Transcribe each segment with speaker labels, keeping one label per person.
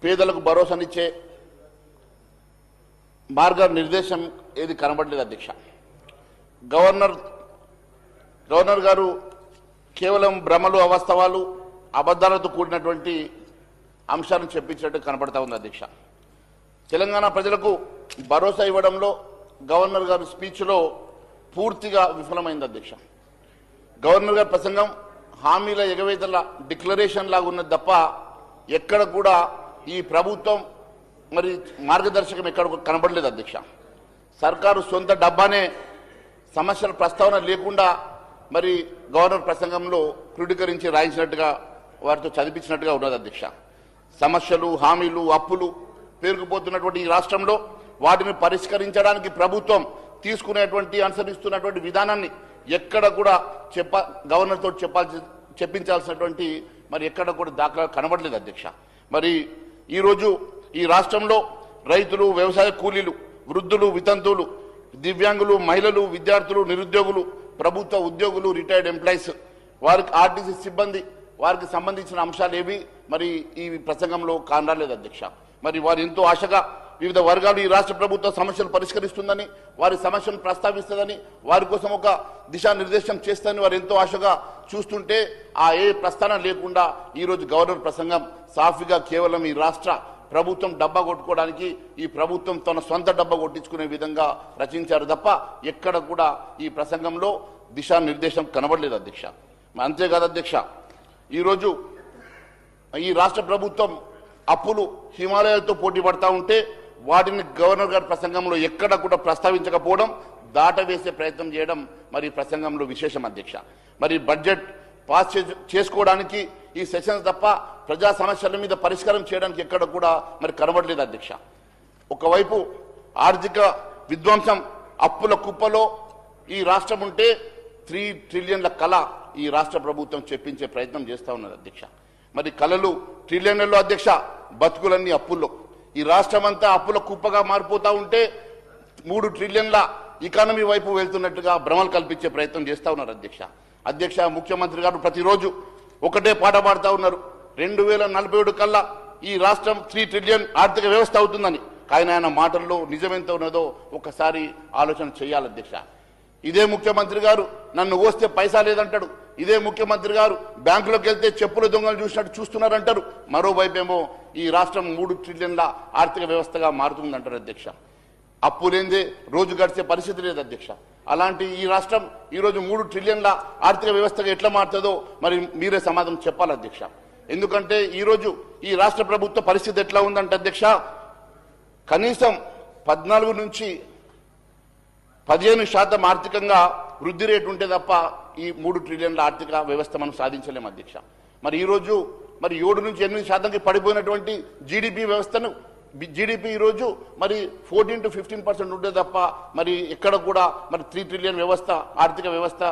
Speaker 1: పేదలకు భరోసానిచ్చే మార్గ నిర్దేశం ఏది కనబడలేదు అధ్యక్ష. గవర్నర్ గారు కేవలం భ్రమలు, అవాస్తవాలు, అబద్ధాలతో కూడినటువంటి అంశాలను చెప్పించినట్టు కనబడతా ఉంది అధ్యక్ష. తెలంగాణ ప్రజలకు భరోసా ఇవ్వడంలో గవర్నర్ గారి స్పీచ్లో పూర్తిగా విఫలమైంది అధ్యక్ష. గవర్నర్ గారి ప్రసంగం హామీల ఎగవేతల డిక్లరేషన్ లాగా ఉన్నది తప్ప ఎక్కడ కూడా ఈ ప్రభుత్వం మరి మార్గదర్శకం ఎక్కడ కనబడలేదు అధ్యక్ష. సర్కారు సొంత డబ్బానే సమస్యల ప్రస్తావన లేకుండా మరి గవర్నర్ ప్రసంగంలో క్రోడీకరించి రాయించినట్టుగా వారితో చదివించినట్టుగా ఉన్నది అధ్యక్ష. సమస్యలు, హామీలు, అప్పులు పేరుకుపోతున్నటువంటి ఈ రాష్ట్రంలో వాటిని పరిష్కరించడానికి ప్రభుత్వం అనుసరిస్తున్నటువంటి విధానాన్ని ఎక్కడ కూడా గవర్నర్తో చెప్పించాల్సినటువంటి మరి ఎక్కడ కూడా దాఖలా కనబడలేదు అధ్యక్ష. మరి ఈరోజు ఈ రాష్ట్రంలో రైతులు, వ్యవసాయ కూలీలు, వృద్ధులు, వితంతువులు, దివ్యాంగులు, మహిళలు, విద్యార్థులు, నిరుద్యోగులు, ప్రభుత్వ ఉద్యోగులు, రిటైర్డ్ ఎంప్లాయీస్, వారికి ఆర్టీసీ సిబ్బంది, వారికి సంబంధించిన అంశాలు ఏవి మరి ఈ ప్రసంగంలో కానరాలేదు అధ్యక్ష. మరి వారు ఎంతో ఆశగా వివిధ వర్గాలు ఈ రాష్ట్ర ప్రభుత్వ సమస్యలు పరిష్కరిస్తుందని, వారి సమస్యను ప్రస్తావిస్తుందని, వారి కోసం ఒక దిశానిర్దేశం చేస్తుందని వారు ఎంతో ఆశగా చూస్తుంటే ఆ ఏ ప్రస్థానం లేకుండా ఈరోజు గవర్నర్ ప్రసంగం సాఫీగా కేవలం ఈ రాష్ట్ర ప్రభుత్వం డబ్బా కొట్టుకోవడానికి, ఈ ప్రభుత్వం తన సొంత డబ్బా కొట్టించుకునే విధంగా రచించారు తప్ప ఎక్కడ కూడా ఈ ప్రసంగంలో దిశానిర్దేశం కనబడలేదు అధ్యక్ష. అంతేకాదు అధ్యక్ష, ఈరోజు ఈ రాష్ట్ర ప్రభుత్వం అప్పులు హిమాలయాలతో పోటీ పడతా ఉంటే వాటిని గవర్నర్ గారి ప్రసంగంలో ఎక్కడ కూడా ప్రస్తావించకపోవడం, దాటవేసే ప్రయత్నం చేయడం మరి ప్రసంగంలో విశేషం అధ్యక్ష. మరి బడ్జెట్ పాస్ చేసుకోవడానికి ఈ సెషన్స్ తప్ప ప్రజా సమస్యల మీద పరిష్కారం చేయడానికి ఎక్కడ కూడా మరి కనబడలేదు అధ్యక్ష. ఒకవైపు ఆర్థిక విధ్వంసం, అప్పుల కుప్పలో ఈ రాష్ట్రం ఉంటే 3 ట్రిలియన్ల కళ ఈ రాష్ట్ర ప్రభుత్వం చెప్పించే ప్రయత్నం చేస్తూ ఉన్నది అధ్యక్ష. మరి కళలు ట్రిలియన్లలో అధ్యక్ష, బతుకులన్నీ అప్పుల్లో. ఈ రాష్ట్రం అంతా అప్పుల కుప్పగా మారిపోతూ ఉంటే 3 ట్రిలియన్ల ఎకానమీ వైపు వెళ్తున్నట్టుగా భ్రమలు కల్పించే ప్రయత్నం చేస్తూ ఉన్నారు అధ్యక్ష. ముఖ్యమంత్రి గారు ప్రతిరోజు ఒకటే పాట పాడుతూ ఉన్నారు, 2047 కల్లా ఈ రాష్ట్రం 3 ట్రిలియన్ ఆర్థిక వ్యవస్థ అవుతుందని. కానీ ఆయన మాటల్లో నిజమెంత ఉన్నదో ఒకసారి ఆలోచన చేయాలి అధ్యక్ష. ఇదే ముఖ్యమంత్రి గారు నన్ను ఓస్తే పైసా లేదంటాడు. ఇదే ముఖ్యమంత్రి గారు బ్యాంకులోకి వెళ్తే చెప్పుల దొంగలు చూసినట్టు చూస్తున్నారంటారు. మరోవైపేమో ఈ రాష్ట్రం 3 ట్రిలియన్ల ఆర్థిక వ్యవస్థగా మారుతుందంటారు అధ్యక్ష. అప్పు లేనిదే రోజు గడిచే పరిస్థితి లేదు అధ్యక్ష. అలాంటి ఈ రాష్ట్రం ఈరోజు 3 ట్రిలియన్ల ఆర్థిక వ్యవస్థగా ఎట్లా మారుతుందో మరి మీరే సమాధానం చెప్పాలి అధ్యక్ష. ఎందుకంటే ఈరోజు ఈ రాష్ట్ర ప్రభుత్వ పరిస్థితి ఎట్లా ఉందంటే అధ్యక్ష, కనీసం 14 నుంచి 15% ఆర్థికంగా వృద్ధి రేటు ఉంటే తప్ప ఈ 3 ట్రిలియన్ల ఆర్థిక వ్యవస్థ మనం సాధించలేము అధ్యక్ష. మరి ఈరోజు మరి 7 నుంచి 8%కి పడిపోయినటువంటి జీడిపి ఈరోజు మరి 14 to 15% ఉంటే తప్ప మరి ఎక్కడ కూడా మరి 3 ట్రిలియన్ వ్యవస్థ, ఆర్థిక వ్యవస్థ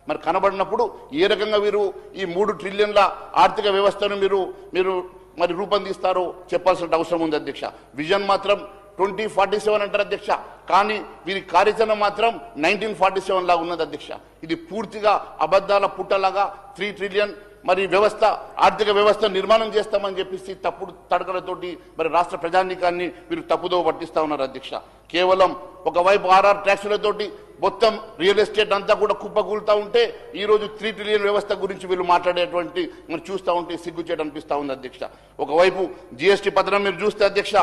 Speaker 1: మరి కనబడినప్పుడు ఏ రకంగా వీరు ఈ 3 ట్రిలియన్ల ఆర్థిక వ్యవస్థను మీరు మరి రూపొందిస్తారో చెప్పాల్సిన అవసరం ఉంది అధ్యక్ష. విజన్ మాత్రం 2047 అంటారు అధ్యక్ష, కానీ వీరి కార్యాచరణ మాత్రం 1947 లాగా ఉన్నది అధ్యక్ష. ఇది పూర్తిగా అబద్ధాల పుట్టలాగా 3 ట్రిలియన్ మరి వ్యవస్థ, ఆర్థిక వ్యవస్థ నిర్మాణం చేస్తామని చెప్పేసి తప్పుడు తడకలతోటి మరి రాష్ట్ర ప్రజానీకాన్ని వీరు తప్పుదో పట్టిస్తా ఉన్నారు అధ్యక్ష. కేవలం ఒకవైపు RR ట్యాక్సులతోటి మొత్తం రియల్ ఎస్టేట్ అంతా కూడా కుప్పకూలుతా ఉంటే ఈరోజు 3 ట్రిలియన్ వ్యవస్థ గురించి వీళ్ళు మాట్లాడేటువంటి మరి చూస్తూ ఉంటే సిగ్గుచేటు అనిపిస్తూ ఉంది అధ్యక్ష. ఒకవైపు GST పతనం మీరు చూస్తే అధ్యక్ష,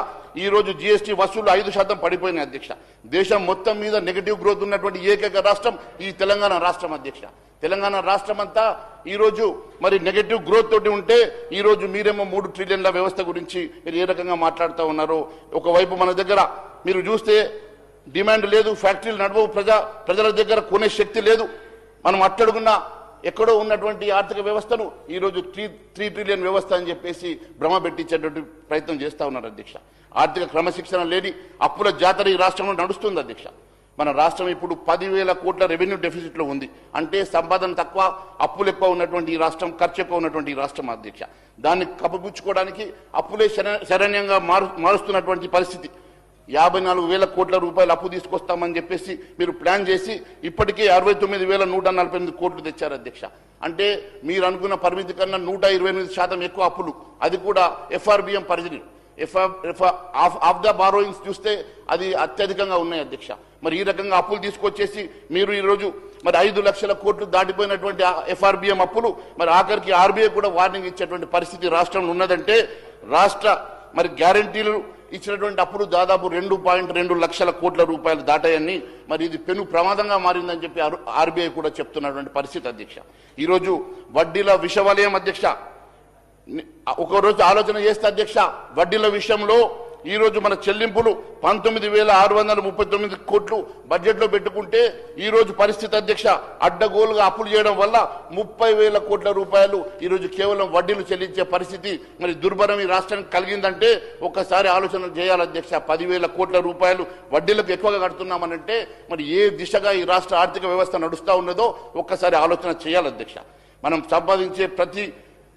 Speaker 1: ఈరోజు GST వసూలు 5% పడిపోయినాయి అధ్యక్ష. దేశం మొత్తం మీద నెగటివ్ గ్రోత్ ఉన్నటువంటి ఏకైక రాష్ట్రం ఈ తెలంగాణ రాష్ట్రం అధ్యక్ష. తెలంగాణ రాష్ట్రం అంతా ఈరోజు మరి నెగటివ్ గ్రోత్ తోటి ఉంటే ఈరోజు మీరేమో 3 ట్రిలియన్ల వ్యవస్థ గురించి మీరు ఏ రకంగా మాట్లాడుతూ ఉన్నారో. ఒకవైపు మన దగ్గర మీరు చూస్తే డిమాండ్ లేదు, ఫ్యాక్టరీలు నడవవు, ప్రజల దగ్గర కొనే శక్తి లేదు. మనం అట్టడుగున్న ఎక్కడో ఉన్నటువంటి ఆర్థిక వ్యవస్థను ఈరోజు 3 ట్రిలియన్ వ్యవస్థ అని చెప్పేసి భ్రమ పెట్టించేటువంటి ప్రయత్నం చేస్తూ ఉన్నారు అధ్యక్ష. ఆర్థిక క్రమశిక్షణ లేని అప్పుల జాతర ఈ రాష్ట్రంలో నడుస్తుంది అధ్యక్ష. మన రాష్ట్రం ఇప్పుడు 10,000 కోట్ల రెవెన్యూ డెఫిసిట్లో ఉంది. అంటే సంపాదన తక్కువ, అప్పులు ఎక్కువ ఉన్నటువంటి ఈ రాష్ట్రం, ఖర్చు ఎక్కువ ఉన్నటువంటి ఈ రాష్ట్రం అధ్యక్ష. దాన్ని కప్పిపుచ్చుకోవడానికి అప్పులే శరణ్యంగా మారుస్తున్నటువంటి పరిస్థితి. 54,000 కోట్ల రూపాయలు అప్పు తీసుకొస్తామని చెప్పేసి మీరు ప్లాన్ చేసి ఇప్పటికే 69,148 కోట్లు తెచ్చారు అధ్యక్ష. అంటే మీరు అనుకున్న పరిమితి కన్నా 128% ఎక్కువ అప్పులు, అది కూడా FRBM పరిధిని. ఆఫ్ ద బారోయింగ్స్ చూస్తే అది అత్యధికంగా ఉన్నాయి అధ్యక్ష. మరి ఈ రకంగా అప్పులు తీసుకొచ్చేసి మీరు ఈరోజు మరి 5 లక్షల కోట్లు దాటిపోయినటువంటి FRBM అప్పులు మరి ఆఖరికి RBI కూడా వార్నింగ్ ఇచ్చేటువంటి పరిస్థితి రాష్ట్రంలో ఉన్నదంటే రాష్ట్ర మరి గ్యారంటీలు ఇచ్చినటువంటి అప్పులు దాదాపు 2.2 లక్షల కోట్ల రూపాయలు దాటాయని మరి ఇది పెను ప్రమాదంగా మారిందని చెప్పి RBI కూడా చెప్తున్నటువంటి పరిస్థితి అధ్యక్ష. ఈరోజు వడ్డీల విషవలయం అధ్యక్ష. ఒకరోజు ఆలోచన చేస్తే అధ్యక్ష, వడ్డీల విషయంలో ఈ రోజు మన చెల్లింపులు 19,639 కోట్లు బడ్జెట్లో పెట్టుకుంటే ఈ రోజు పరిస్థితి అధ్యక్ష అడ్డగోలుగా అప్పులు చేయడం వల్ల 30,000 కోట్ల రూపాయలు ఈ రోజు కేవలం వడ్డీలు చెల్లించే పరిస్థితి మరి దుర్భరం ఈ రాష్ట్రానికి కలిగిందంటే ఒక్కసారి ఆలోచన చేయాలి అధ్యక్ష. 10,000 కోట్ల రూపాయలు వడ్డీలకు ఎక్కువగా కడుతున్నామనంటే మరి ఏ దిశగా ఈ రాష్ట్ర ఆర్థిక వ్యవస్థ నడుస్తూ ఉన్నదో ఒక్కసారి ఆలోచన చేయాలి అధ్యక్ష. మనం సంపాదించే ప్రతి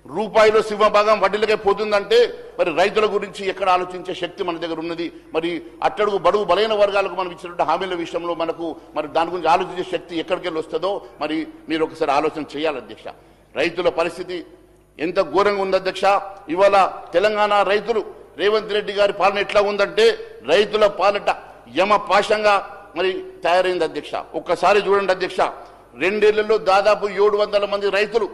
Speaker 1: రూపాయిలో సింహభాగం వడ్డీలకే పోతుందంటే మరి రైతుల గురించి ఎక్కడ ఆలోచించే శక్తి మన దగ్గర ఉన్నది? మరి అట్టడుగు బడుగు బలైన వర్గాలకు మనం ఇచ్చినటువంటి హామీల విషయంలో మనకు మరి దాని గురించి ఆలోచించే శక్తి ఎక్కడికెళ్ళి వస్తుందో మరి మీరు ఒకసారి ఆలోచన చేయాలి అధ్యక్ష. రైతుల పరిస్థితి ఎంత ఘోరంగా ఉంది అధ్యక్ష. ఇవాళ తెలంగాణ రైతులు రేవంత్ రెడ్డి గారి పాలన ఎట్లా ఉందంటే రైతుల పాలట యమ పాశంగా మరి తయారైంది అధ్యక్ష. ఒక్కసారి చూడండి అధ్యక్ష, 2 ఏళ్లలో దాదాపు 700 మంది రైతులు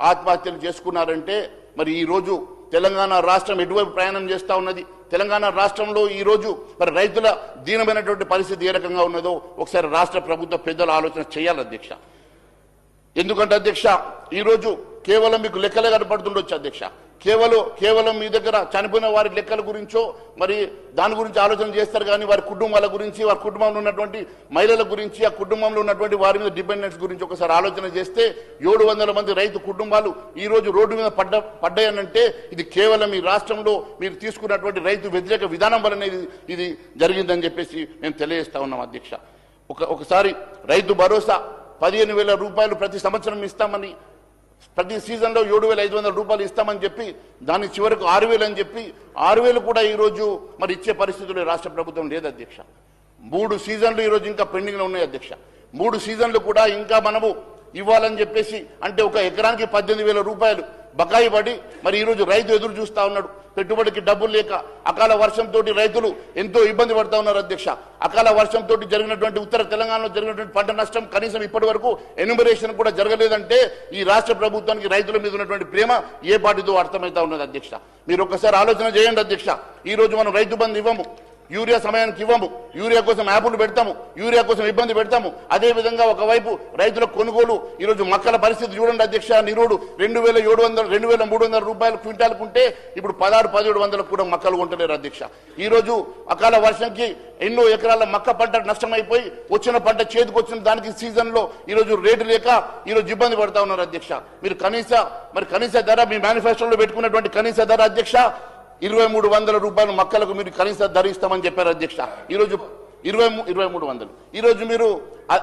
Speaker 1: ఆత్మహత్యలు చేసుకున్నారంటే మరి ఈ రోజు తెలంగాణ రాష్ట్రం ఎటువైపు ప్రయాణం చేస్తా ఉన్నది? తెలంగాణ రాష్ట్రంలో ఈ రోజు మరి రైతుల దీనమైనటువంటి పరిస్థితి ఏ రకంగా ఉన్నదో ఒకసారి రాష్ట్ర ప్రభుత్వ పెద్దలు ఆలోచన చేయాలి అధ్యక్ష. ఎందుకంటే అధ్యక్ష ఈ రోజు కేవలం మీకు లెక్కలే కనపడుతుండొచ్చు అధ్యక్ష. కేవలం మీ దగ్గర చనిపోయిన వారి లెక్కల గురించో మరి దాని గురించి ఆలోచన చేస్తారు కానీ వారి కుటుంబాల గురించి, వారి కుటుంబంలో ఉన్నటువంటి మహిళల గురించి, ఆ కుటుంబంలో ఉన్నటువంటి వారి మీద డిపెండెన్స్ గురించి ఒకసారి ఆలోచన చేస్తే 700 మంది రైతు కుటుంబాలు ఈ రోజు రోడ్డు మీద పడ్డాయనంటే ఇది కేవలం ఈ రాష్ట్రంలో మీరు తీసుకున్నటువంటి రైతు వ్యతిరేక విధానం వలన ఇది జరిగిందని చెప్పేసి మేము తెలియజేస్తా ఉన్నాం అధ్యక్ష. ఒకసారి రైతు భరోసా 15,000 రూపాయలు ప్రతి సంవత్సరం ఇస్తామని, ప్రతి సీజన్లో 7,500 రూపాయలు ఇస్తామని చెప్పి దాని చివరకు 6,000 అని చెప్పి 6,000 కూడా ఈరోజు మరి ఇచ్చే పరిస్థితులు రాష్ట్ర ప్రభుత్వం లేదు అధ్యక్ష. 3 సీజన్లు ఈరోజు ఇంకా పెండింగ్లో ఉన్నాయి అధ్యక్ష. 3 సీజన్లు కూడా ఇంకా మనము ఇవ్వాలని చెప్పేసి అంటే ఒక ఎకరానికి 18,000 రూపాయలు బకాయి పడి మరి ఈరోజు రైతు ఎదురు చూస్తా ఉన్నాడు. పెట్టుబడికి డబ్బులు లేక అకాల వర్షంతో రైతులు ఎంతో ఇబ్బంది పడతా ఉన్నారు అధ్యక్ష. అకాల వర్షంతో జరిగినటువంటి ఉత్తర తెలంగాణలో జరిగినటువంటి పంట నష్టం కనీసం ఇప్పటి వరకు ఎన్యూమరేషన్ కూడా జరగలేదంటే ఈ రాష్ట్ర ప్రభుత్వానికి రైతుల మీద ఉన్నటువంటి ప్రేమ ఏ పాటితో అర్థమవుతా ఉన్నది అధ్యక్ష. మీరు ఒక్కసారి ఆలోచన చేయండి అధ్యక్ష. ఈ రోజు మనం రైతు బంధు ఇవ్వము, యూరియా సమయానికి ఇవ్వము, యూరియా కోసం యాప్లు పెడతాము, యూరియా కోసం ఇబ్బంది పెడతాము. అదేవిధంగా ఒకవైపు రైతుల కొనుగోలు ఈరోజు మక్కల పరిస్థితి చూడండి అధ్యక్ష. నిరుడు 2,700 2,300 రూపాయలు క్వింటాల్కుంటే ఇప్పుడు 16,000-1700 కూడా మక్కలు కొంటలేరు అధ్యక్ష. ఈ రోజు అకాల వర్షంకి ఎన్నో ఎకరాల మక్క పంట నష్టమైపోయి వచ్చిన పంట చేతికి వచ్చిన దానికి సీజన్లో ఈరోజు రేటు లేక ఈరోజు ఇబ్బంది పడతా ఉన్నారు అధ్యక్ష. మీరు కనీస ధర మీ మేనిఫెస్టోలో పెట్టుకున్నటువంటి కనీస ధర అధ్యక్ష 2,300 రూపాయలు మక్కలకు మీరు కనీస ధర ఇస్తామని చెప్పారు అధ్యక్ష. ఈరోజు 2,300 ఈరోజు మీరు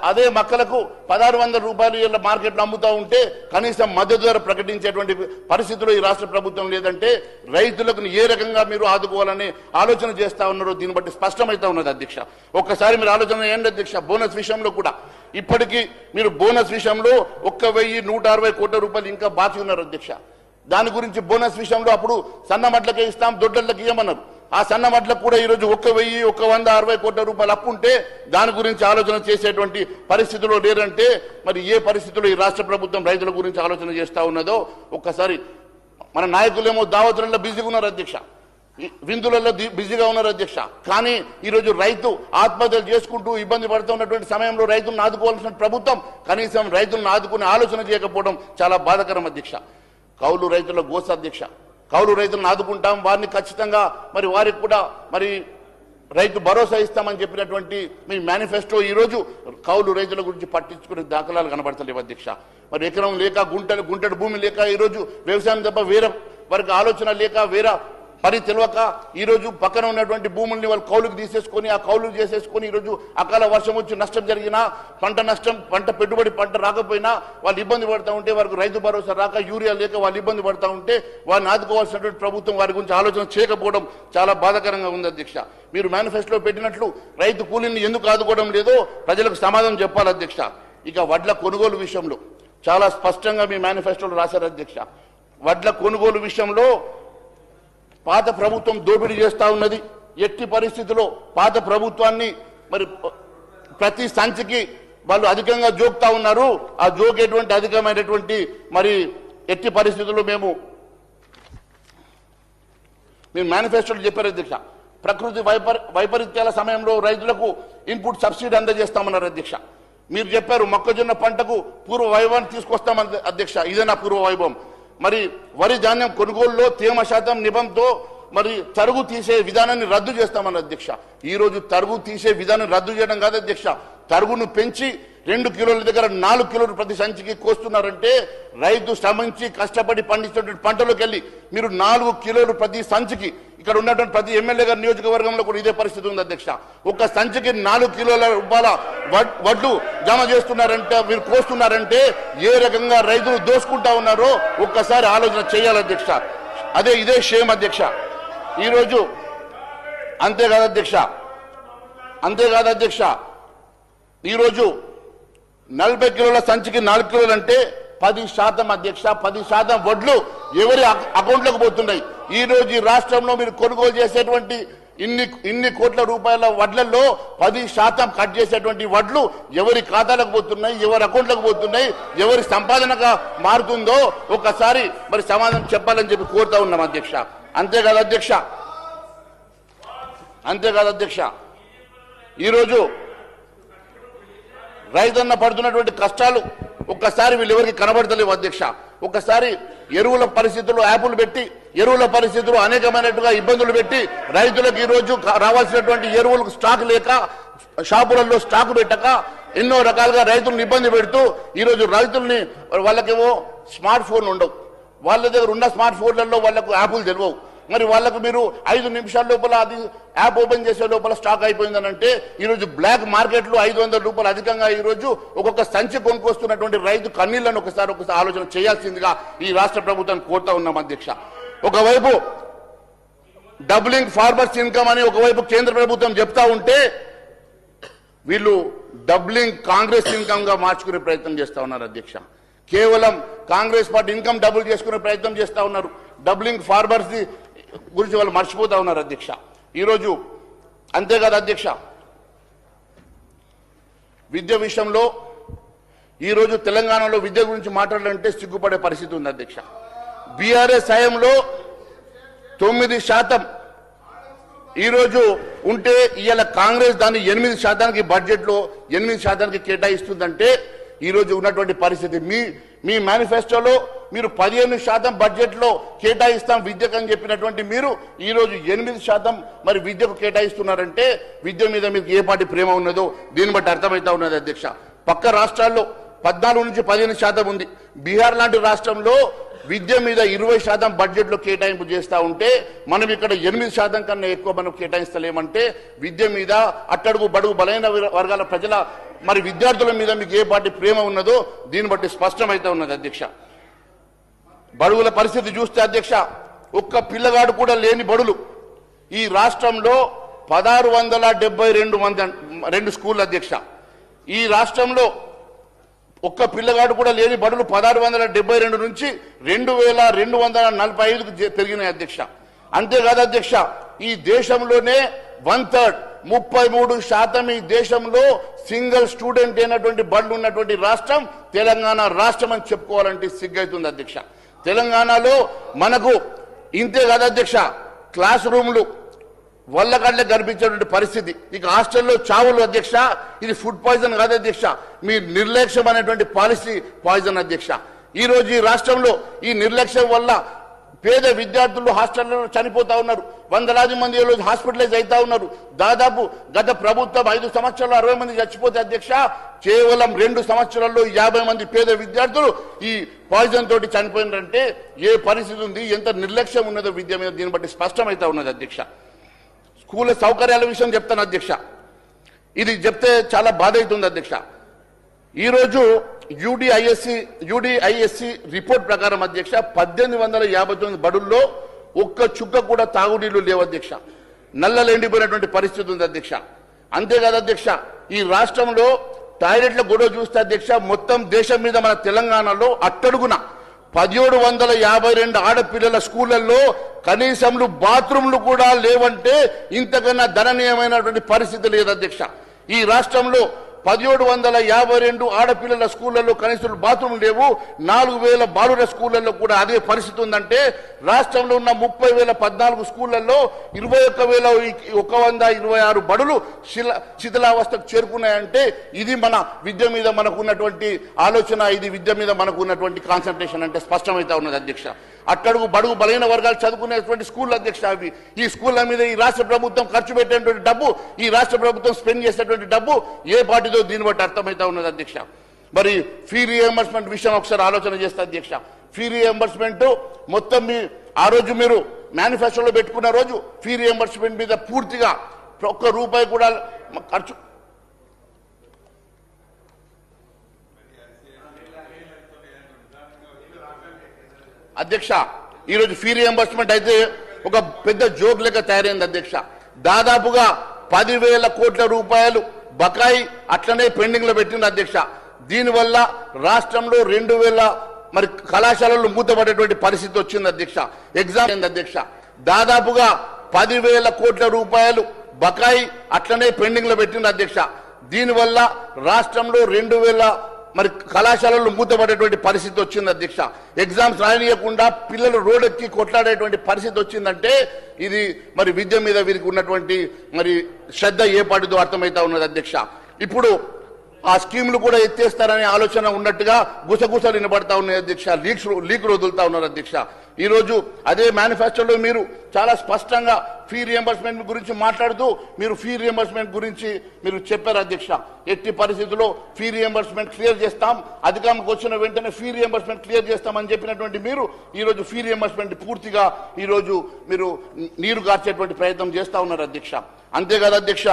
Speaker 1: అదే మక్కలకు 1,600 రూపాయలు మార్కెట్లో అమ్ముతూ ఉంటే కనీసం మద్దతు ధర ప్రకటించేటువంటి పరిస్థితుల్లో ఈ రాష్ట్ర ప్రభుత్వం లేదంటే రైతులకు ఏ రకంగా మీరు ఆదుకోవాలని ఆలోచన చేస్తా ఉన్నారో దీన్ని బట్టి స్పష్టమైతా ఉన్నది అధ్యక్ష. ఒక్కసారి మీరు ఆలోచన చేయండి అధ్యక్ష. బోనస్ విషయంలో కూడా ఇప్పటికీ మీరు బోనస్ విషయంలో 1,160 కోట్ల రూపాయలు ఇంకా బాకీ ఉన్నారు అధ్యక్ష. దాని గురించి బోనస్ విషయంలో అప్పుడు సన్నమడ్లకే ఇస్తాం, దొడ్డళ్ళకి ఇవ్వమన్నారు. ఆ సన్నమడ్లకు కూడా ఈరోజు 1,160 కోట్ల రూపాయలు అప్పు ఉంటే దాని గురించి ఆలోచన చేసేటువంటి పరిస్థితుల్లో లేరంటే మరి ఏ పరిస్థితుల్లో ఈ రాష్ట్ర ప్రభుత్వం రైతుల గురించి ఆలోచన చేస్తా ఉన్నదో ఒక్కసారి. మన నాయకులేమో దావతులలో బిజీగా ఉన్నారు అధ్యక్ష, విందులలో బిజీగా ఉన్నారు అధ్యక్ష. కానీ ఈరోజు రైతు ఆత్మహత్యలు చేసుకుంటూ ఇబ్బంది పడుతూ ఉన్నటువంటి సమయంలో రైతులను ఆదుకోవాల్సిన ప్రభుత్వం కనీసం రైతులను ఆదుకునే ఆలోచన చేయకపోవడం చాలా బాధాకరం అధ్యక్ష. కౌలు రైతుల గోస అధ్యక్ష. కౌలు రైతులను ఆదుకుంటాం, వారిని ఖచ్చితంగా మరి వారికి కూడా మరి రైతు భరోసా ఇస్తామని చెప్పినటువంటి మీ మేనిఫెస్టో ఈరోజు కౌలు రైతుల గురించి పట్టించుకునే దాఖలాలు కనబడతలేవు అధ్యక్ష. మరి ఎకరం లేక గుంటడి భూమి లేక ఈరోజు వ్యవసాయం తప్ప వేరే వారికి ఆలోచన లేక వేరే పని తెలియక ఈరోజు పక్కన ఉన్నటువంటి భూముల్ని వాళ్ళు కౌలుకు తీసేసుకొని ఆ కౌలుకు చేసేసుకొని ఈరోజు అకాల వర్షం వచ్చి నష్టం జరిగినా పంట నష్టం, పంట పెట్టుబడి పంట రాకపోయినా వాళ్ళు ఇబ్బంది పడుతూ ఉంటే వారికి రైతు భరోసా రాక యూరియా లేక వాళ్ళు ఇబ్బంది పడుతూ ఉంటే వారిని ఆదుకోవాల్సినటువంటి ప్రభుత్వం వారి గురించి ఆలోచన చేయకపోవడం చాలా బాధాకరంగా ఉంది అధ్యక్ష. మీరు మేనిఫెస్టోలో పెట్టినట్లు రైతు కూలీని ఎందుకు ఆదుకోవడం లేదో ప్రజలకు సమాధానం చెప్పాలి అధ్యక్ష. ఇక వడ్ల కొనుగోలు విషయంలో చాలా స్పష్టంగా మీ మేనిఫెస్టోలో రాశారు అధ్యక్ష. వడ్ల కొనుగోలు విషయంలో పాత ప్రభుత్వం దోపిడీ చేస్తా ఉన్నది. ఎట్టి పరిస్థితుల్లో పాత ప్రభుత్వాన్ని మరి ప్రతి సంచికి వాళ్ళు అధికంగా జోక్తా ఉన్నారు. ఆ జోకేటువంటి అధికమైనటువంటి మరి ఎట్టి పరిస్థితుల్లో మేము మేనిఫెస్టోలో చెప్పారు అధ్యక్ష. ప్రకృతి వైపరీత్యాల సమయంలో రైతులకు ఇన్పుట్ సబ్సిడీ అందజేస్తామన్నారు అధ్యక్ష. మీరు చెప్పారు మొక్కజొన్న పంటకు పూర్వ వైభవాన్ని తీసుకొస్తామని అధ్యక్ష. ఇదే నా పూర్వ వైభవం. మరి వరి ధాన్యం కొనుగోలులో తేమ శాతం నిబంధనతో మరి తరుగు తీసే విధానాన్ని రద్దు చేస్తామని అధ్యక్ష. ఈ రోజు తరుగు తీసే విధానం రద్దు చేయడం కాదు అధ్యక్ష, తరుగును పెంచి 2 కిలోల దగ్గర 4 కిలోలు ప్రతి సంచికి కోస్తున్నారంటే రైతు శ్రమించి కష్టపడి పండించినటువంటి పంటలోకి వెళ్ళి మీరు 4 కిలోలు ప్రతి సంచికి, ఇక్కడ ఉన్నటువంటి ప్రతి ఎమ్మెల్యే గారి నియోజకవర్గంలో కూడా ఇదే పరిస్థితి ఉంది అధ్యక్ష. ఒక సంచికి 4 కిలోల రూపాయల వడ్లు జమ చేస్తున్నారంటే, మీరు కోస్తున్నారంటే ఏ రకంగా రైతులు దోసుకుంటా ఉన్నారో ఒక్కసారి ఆలోచన చేయాలి అధ్యక్ష. ఇదే షేమ్ అధ్యక్ష. ఈరోజు అంతేకాదు అధ్యక్ష, ఈరోజు 40 కిలోల సంచికి 4 కిలోలు అంటే 10% అధ్యక్ష. 10% వడ్లు ఎవరి అకౌంట్లోకి పోతున్నాయి. ఈ రోజు ఈ రాష్ట్రంలో మీరు కొనుగోలు చేసేటువంటి ఇన్ని కోట్ల రూపాయల వడ్లలో 10% కట్ చేసేటువంటి వడ్లు ఎవరి ఖాతాలకు పోతున్నాయి, ఎవరి అకౌంట్లకు పోతున్నాయి, ఎవరి సంపాదనగా మారుతుందో ఒకసారి మరి సమాధానం చెప్పాలని చెప్పి కోరుతా ఉన్నాం అధ్యక్ష. అంతేకాదు అధ్యక్ష, ఈరోజు రైతన్న పడుతున్నటువంటి కష్టాలు ఒక్కసారి వీళ్ళెవరికి కనబడతలేవు అధ్యక్ష. ఒక్కసారి ఎరువుల పరిస్థితుల్లో యాపులు పెట్టి, ఎరువుల పరిస్థితుల్లో అనేకమైనట్టుగా ఇబ్బందులు పెట్టి రైతులకు ఈరోజు రావాల్సినటువంటి ఎరువులకు స్టాక్ లేక, షాపులలో స్టాక్ పెట్టక ఎన్నో రకాలుగా రైతులను ఇబ్బంది పెడుతూ ఈరోజు రైతుల్ని వాళ్ళకేమో స్మార్ట్ ఫోన్ ఉండవు, వాళ్ళ దగ్గర ఉన్న స్మార్ట్ ఫోన్లలో వాళ్ళకు యాపులు తెలియవు. మరి వాళ్ళకు మీరు 5 నిమిషాల లోపల అది యాప్ ఓపెన్ చేసే లోపల స్టాక్ అయిపోయిందని అంటే ఈరోజు బ్లాక్ మార్కెట్లో 500 రూపాయలు అధికంగా ఈరోజు ఒక్కొక్క సంచి కొనుక్కొస్తున్నటువంటి రైతు కన్నీళ్లను ఒకసారి ఆలోచన చేయాల్సిందిగా ఈ రాష్ట్ర ప్రభుత్వాన్ని కోరుతా ఉన్నాం అధ్యక్ష. ఒకవైపు డబ్లింగ్ ఫార్మర్స్ ఇన్కమ్ అని ఒకవైపు కేంద్ర ప్రభుత్వం చెప్తా ఉంటే వీళ్ళు డబ్లింగ్ కాంగ్రెస్ ఇన్కమ్ గా మార్చుకునే ప్రయత్నం చేస్తా ఉన్నారు అధ్యక్ష. కేవలం కాంగ్రెస్ పార్టీ ఇన్కమ్ డబుల్ చేసుకునే ప్రయత్నం చేస్తా ఉన్నారు. డబ్లింగ్ ఫార్మర్స్ గురించి వాళ్ళు మర్చిపోతా ఉన్నారు అధ్యక్ష. ఈరోజు అంతేకాదు అధ్యక్ష, విద్య విషయంలో ఈరోజు తెలంగాణలో విద్య గురించి మాట్లాడాలంటే సిగ్గుపడే పరిస్థితి ఉంది అధ్యక్ష. బీఆర్ఎస్ హయాంలో 9% ఈరోజు ఉంటే ఇవాళ కాంగ్రెస్ దాన్ని 8% బడ్జెట్లో 8% కేటాయిస్తుందంటే ఈరోజు ఉన్నటువంటి పరిస్థితి. మీ మేనిఫెస్టోలో మీరు 15% బడ్జెట్లో కేటాయిస్తాం విద్యకు అని చెప్పినటువంటి మీరు ఈరోజు 8% మరి విద్యకు కేటాయిస్తున్నారంటే విద్య మీద మీకు ఏ పాటి ప్రేమ ఉన్నదో దీన్ని బట్టి అర్థమవుతా ఉన్నది అధ్యక్ష. పక్క రాష్ట్రాల్లో 14 నుంచి 15% ఉంది. బీహార్ లాంటి రాష్ట్రంలో విద్య మీద 20% బడ్జెట్లో కేటాయింపు చేస్తూ ఉంటే మనం ఇక్కడ 8% కన్నా ఎక్కువ మనం కేటాయిస్తలేమంటే విద్య మీద అట్టడుగు బడుగు బలైన వర్గాల ప్రజల మరి విద్యార్థుల మీద మీకు ఏ పాటి ప్రేమ ఉన్నదో దీన్ని బట్టి స్పష్టమైతే ఉన్నది అధ్యక్ష. బడుగుల పరిస్థితి చూస్తే అధ్యక్ష, ఒక్క పిల్లగాడు కూడా లేని బడులు ఈ రాష్ట్రంలో 1672 స్కూల్ అధ్యక్ష. ఈ రాష్ట్రంలో ఒక్క పిల్లగాడు కూడా లేని బడులు 1672 నుంచి 2245కు పెరిగినాయి అధ్యక్ష. అంతేకాదు అధ్యక్ష, ఈ దేశంలోనే 1/3 33% ఈ దేశంలో సింగిల్ స్టూడెంట్ అయినటువంటి బడులు ఉన్నటువంటి రాష్ట్రం తెలంగాణ రాష్ట్రం అని చెప్పుకోవాలంటే సిగ్గైతుంది అధ్యక్ష. తెలంగాణలో మనకు ఇంతే కాదు అధ్యక్ష, క్లాస్ రూమ్లు వల్లకట్లే కనిపించేటువంటి పరిస్థితి. ఇక హాస్టల్లో చావులు అధ్యక్ష, ఇది ఫుడ్ పాయిజన్ కాదు అధ్యక్ష, మీ నిర్లక్ష్యం అనేటువంటి పాలసీ పాయిజన్ అధ్యక్ష. ఈ రోజు ఈ రాష్ట్రంలో ఈ నిర్లక్ష్యం వల్ల పేద విద్యార్థులు హాస్టల్లో చనిపోతా ఉన్నారు. వందలాది మంది ఈ రోజు హాస్పిటలైజ్ అవుతా ఉన్నారు. దాదాపు గత ప్రభుత్వం 5 సంవత్సరాల్లో 60 మంది చచ్చిపోతే అధ్యక్ష, కేవలం 2 సంవత్సరాల్లో 50 మంది పేద విద్యార్థులు ఈ పాయిజన్ తోటి చనిపోయినారంటే ఏ పరిస్థితి ఉంది, ఎంత నిర్లక్ష్యం ఉన్నదో విద్య మీద దీన్ని బట్టి స్పష్టమైతా ఉన్నది అధ్యక్ష. స్కూల్ సౌకర్యాల విషయం చెప్తాను అధ్యక్ష, ఇది చెప్తే చాలా బాధ అవుతుంది అధ్యక్ష. ఈరోజు యూడిఐఎస్సి రిపోర్ట్ ప్రకారం అధ్యక్ష 1859 బడుల్లో ఒక్క చుక్క కూడా తాగునీళ్లు లేవు అధ్యక్ష. నల్లలు ఎండిపోయినటువంటి పరిస్థితి ఉంది అధ్యక్ష. అంతేకాదు అధ్యక్ష, ఈ రాష్ట్రంలో టాయిలెట్ల గొడవ చూస్తే అధ్యక్ష, మొత్తం దేశం మీద మన తెలంగాణలో అట్టడుగున 1752 ఆడపిల్లల స్కూళ్లలో కనీసంలో బాత్రూమ్లు కూడా లేవంటే ఇంతకన్నా దయనీయమైనటువంటి పరిస్థితి లేదు అధ్యక్ష. ఈ రాష్ట్రంలో 1752 ఆడపిల్లల స్కూళ్లలో కనీసం బాత్రూమ్ లేవు. 4000 బాలుర స్కూళ్లలో కూడా అదే పరిస్థితి ఉందంటే రాష్ట్రంలో ఉన్న 30,014 స్కూళ్లలో 21,126 బడులు శిథిలావస్థకు చేరుకున్నాయంటే ఇది మన విద్య మీద మనకున్నటువంటి ఆలోచన, ఇది విద్య మీద మనకున్నటువంటి కాన్సన్ట్రేషన్ అంటే స్పష్టమైతే ఉన్నది అధ్యక్ష. అట్టడుగు బడుగు బలైన వర్గాలు చదువుకునేటువంటి స్కూల్ అధ్యక్ష. అవి ఈ స్కూళ్ల మీద ఈ రాష్ట్ర ప్రభుత్వం ఖర్చు పెట్టేటువంటి డబ్బు, ఈ రాష్ట్ర ప్రభుత్వం స్పెండ్ చేసేటువంటి డబ్బు ఏ పార్టీతో దీన్ని బట్టి అర్థమైతే ఉన్నది అధ్యక్ష. మరి ఫీ రీఎంబర్స్మెంట్ విషయం ఒకసారి ఆలోచన చేస్తే అధ్యక్ష, ఫీ రీఎంబర్స్మెంట్ మొత్తం ఆ రోజు మీరు మేనిఫెస్టోలో పెట్టుకున్న రోజు ఫీ రీఎంబర్స్మెంట్ మీద పూర్తిగా ఒక్క రూపాయి కూడా ఖర్చు అధ్యక్ష. ఈరోజు ఫీ రీఎంబర్స్మెంట్ అయితే ఒక పెద్ద జోక్ లెక్క తయారైంది అధ్యక్ష. దాదాపుగా 10,000 కోట్ల రూపాయలు బకాయి అట్లనే పెండింగ్ లో పెట్టింది అధ్యక్ష. దీనివల్ల రాష్ట్రంలో 2,000 మరి కళాశాలలు మూతపడేటువంటి పరిస్థితి వచ్చింది అధ్యక్ష. ఎగ్జామ్ అధ్యక్ష. దాదాపుగా 10,000 కోట్ల రూపాయలు బకాయి అట్లనే పెండింగ్ లో పెట్టింది అధ్యక్ష. దీనివల్ల రాష్ట్రంలో 2,000 మరి కళాశాలలు మూతపడేటువంటి పరిస్థితి వచ్చింది అధ్యక్ష. ఎగ్జామ్స్ రాయనీయకుండా పిల్లలు రోడ్డెక్కి కొట్లాడేటువంటి పరిస్థితి వచ్చిందంటే ఇది మరి విద్య మీద వీరికి ఉన్నటువంటి మరి శ్రద్ధ ఏ పాటితో అర్థమైతా ఉన్నది అధ్యక్ష. ఇప్పుడు ఆ స్కీములు కూడా ఎత్తేస్తారనే ఆలోచన ఉన్నట్టుగా గుసగుసలు వినబడతా ఉన్నాయి అధ్యక్ష. లీకులు వదులుతా ఉన్నారు అధ్యక్ష. ఈ రోజు అదే మేనిఫెస్టోలో మీరు చాలా స్పష్టంగా ఫీ రియంబర్స్మెంట్ గురించి మాట్లాడుతూ మీరు ఫీ రియంబర్స్మెంట్ గురించి మీరు చెప్పారు అధ్యక్ష. ఎట్టి పరిస్థితుల్లో ఫీ రియంబర్స్మెంట్ క్లియర్ చేస్తాం, అధికారంకి వచ్చిన వెంటనే ఫీ రియంబర్స్మెంట్ క్లియర్ చేస్తామని చెప్పినటువంటి మీరు ఈ రోజు ఫీ రియంబర్స్మెంట్ పూర్తిగా ఈ రోజు మీరు నీరు గార్చేటువంటి ప్రయత్నం చేస్తా ఉన్నారు అధ్యక్ష. అంతేకాదు అధ్యక్ష,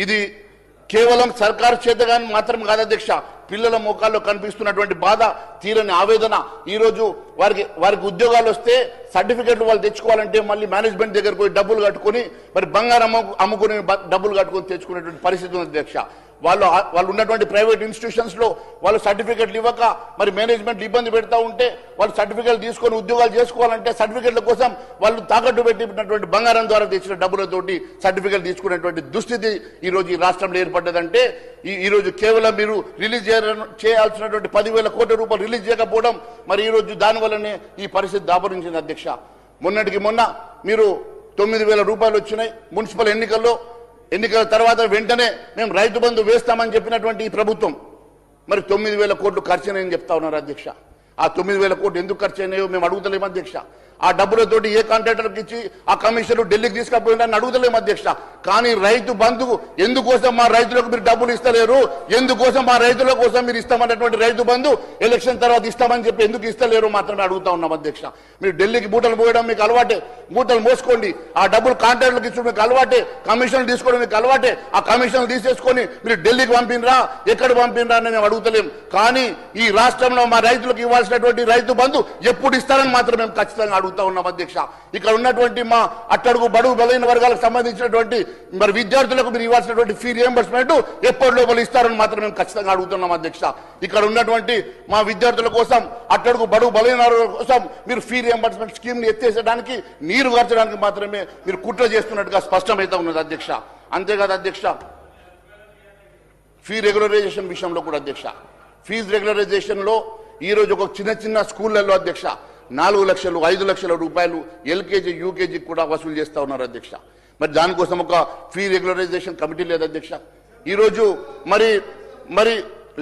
Speaker 1: ఇది కేవలం సర్కారు చేతగాని మాత్రం కాదు అధ్యక్ష. పిల్లల ముఖాల్లో కనిపిస్తున్నటువంటి బాధ, తీరని ఆవేదన, ఈ రోజు వారికి ఉద్యోగాలు వస్తే సర్టిఫికెట్లు వాళ్ళు తెచ్చుకోవాలంటే మళ్ళీ మేనేజ్మెంట్ దగ్గర పోయి డబ్బులు కట్టుకొని మరి బంగారం అమ్ముకుని డబ్బులు కట్టుకొని తెచ్చుకునేటువంటి పరిస్థితి ఉంది అధ్యక్ష. వాళ్ళు ఉన్నటువంటి ప్రైవేట్ ఇన్స్టిట్యూషన్స్ లో వాళ్ళు సర్టిఫికెట్లు ఇవ్వక మరి మేనేజ్మెంట్ ఇబ్బంది పెడతా ఉంటే వాళ్ళు సర్టిఫికెట్లు తీసుకొని ఉద్యోగాలు చేసుకోవాలంటే సర్టిఫికెట్ల కోసం వాళ్ళు తాకట్టు పెట్టినటువంటి బంగారం ద్వారా తెచ్చిన డబ్బులతోటి సర్టిఫికెట్ తీసుకునేటువంటి దుస్థితి ఈ రోజు ఈ రాష్ట్రంలో ఏర్పడ్డదంటే ఈ రోజు కేవలం మీరు రిలీజ్ చేయాల్సినటువంటి 10,000 కోట్ల రూపాయలు రిలీజ్ చేయకపోవడం మరి ఈ రోజు దానివల్లనే ఈ పరిస్థితి దాపురించింది అధ్యక్ష. మొన్నటికి మొన్న మీరు 9,000 రూపాయలు వచ్చినాయి మున్సిపల్ ఎన్నికల తర్వాత వెంటనే మేము రైతు బంధు వేస్తామని చెప్పినటువంటి ఈ ప్రభుత్వం మరి 9,000 కోట్లు ఖర్చునని చెప్తా ఉన్నారు అధ్యక్ష. ఆ 9,000 కోట్లు ఎందుకు ఖర్చు అయినాయో మేము అడుగుతలేము అధ్యక్ష. ఆ డబ్బులతోటి ఏ కాంట్రాక్టర్కి ఇచ్చి ఆ కమిషన్లు ఢిల్లీకి తీసుకుపోయిందని అడుగుతలేము అధ్యక్ష. కానీ రైతు బంధు ఎందుకోసం మా రైతులకు మీరు డబ్బులు ఇస్తలేరు, ఎందుకోసం మా రైతుల కోసం మీరు ఇస్తామన్నటువంటి రైతు బంధు ఎలక్షన్ తర్వాత ఇస్తామని చెప్పి ఎందుకు ఇస్తలేరు మాత్రమే అడుగుతా ఉన్నాం అధ్యక్ష. మీరు ఢిల్లీకి మూటలు పోయడం మీకు అలవాటే, మూటలు మోసుకోండి. ఆ డబ్బులు కాంట్రాక్టర్లకు ఇచ్చడం మీకు అలవాటే, కమిషన్లు తీసుకోవడం మీకు అలవాటే. ఆ కమిషన్లు తీసేసుకొని మీరు ఢిల్లీకి పంపినరా, ఎక్కడ పంపినరా అని మేము అడుగుతలేం. కానీ ఈ రాష్ట్రంలో మా రైతులకు ఇవ్వాల్సినటువంటి రైతు బంధు ఎప్పుడు ఇస్తారని మాత్రం మేము ఖచ్చితంగా అడుగుతా ఉన్నాం అధ్యక్ష. ఇక్కడ ఉన్నటువంటి మా అట్టడుగు బడుగు బలైన వర్గాలకు సంబంధించినటువంటి మరి విద్యార్థులకు మీరు ఇవ్వాల్సినటువంటి ఫీ రియంబర్స్మెంట్ ఎప్పటి లోపల ఇస్తారని మాత్రం మేము ఖచ్చితంగా అడుగుతున్నాం అధ్యక్ష. ఇక్కడ ఉన్నటువంటి మా విద్యార్థుల కోసం అట్టడుగు బడుగు బలైన వర్గాల కోసం మీరు ఫీ రియంబర్స్మెంట్ స్కీమ్ ని ఎత్తేసడానికి నీరు గార్చడానికి మాత్రమే మీరు కుట్ర చేస్తున్నట్టుగా స్పష్టమైతే ఉన్నది అధ్యక్ష. అంతేకాదు అధ్యక్ష, ఫీ రెగ్యులరైజేషన్ విషయంలో కూడా అధ్యక్ష, ఫీజు రెగ్యులరైజేషన్ లో ఈ రోజు ఒక చిన్న స్కూళ్లలో అధ్యక్ష 4 లక్షలు 5 లక్షల రూపాయలు ఎల్కేజీ యూకేజీ కూడా వసూలు చేస్తా ఉన్నారు అధ్యక్ష. మరి దానికోసం ఒక ఫీ రెగ్యులరైజేషన్ కమిటీ లేదు అధ్యక్ష. ఈరోజు మరి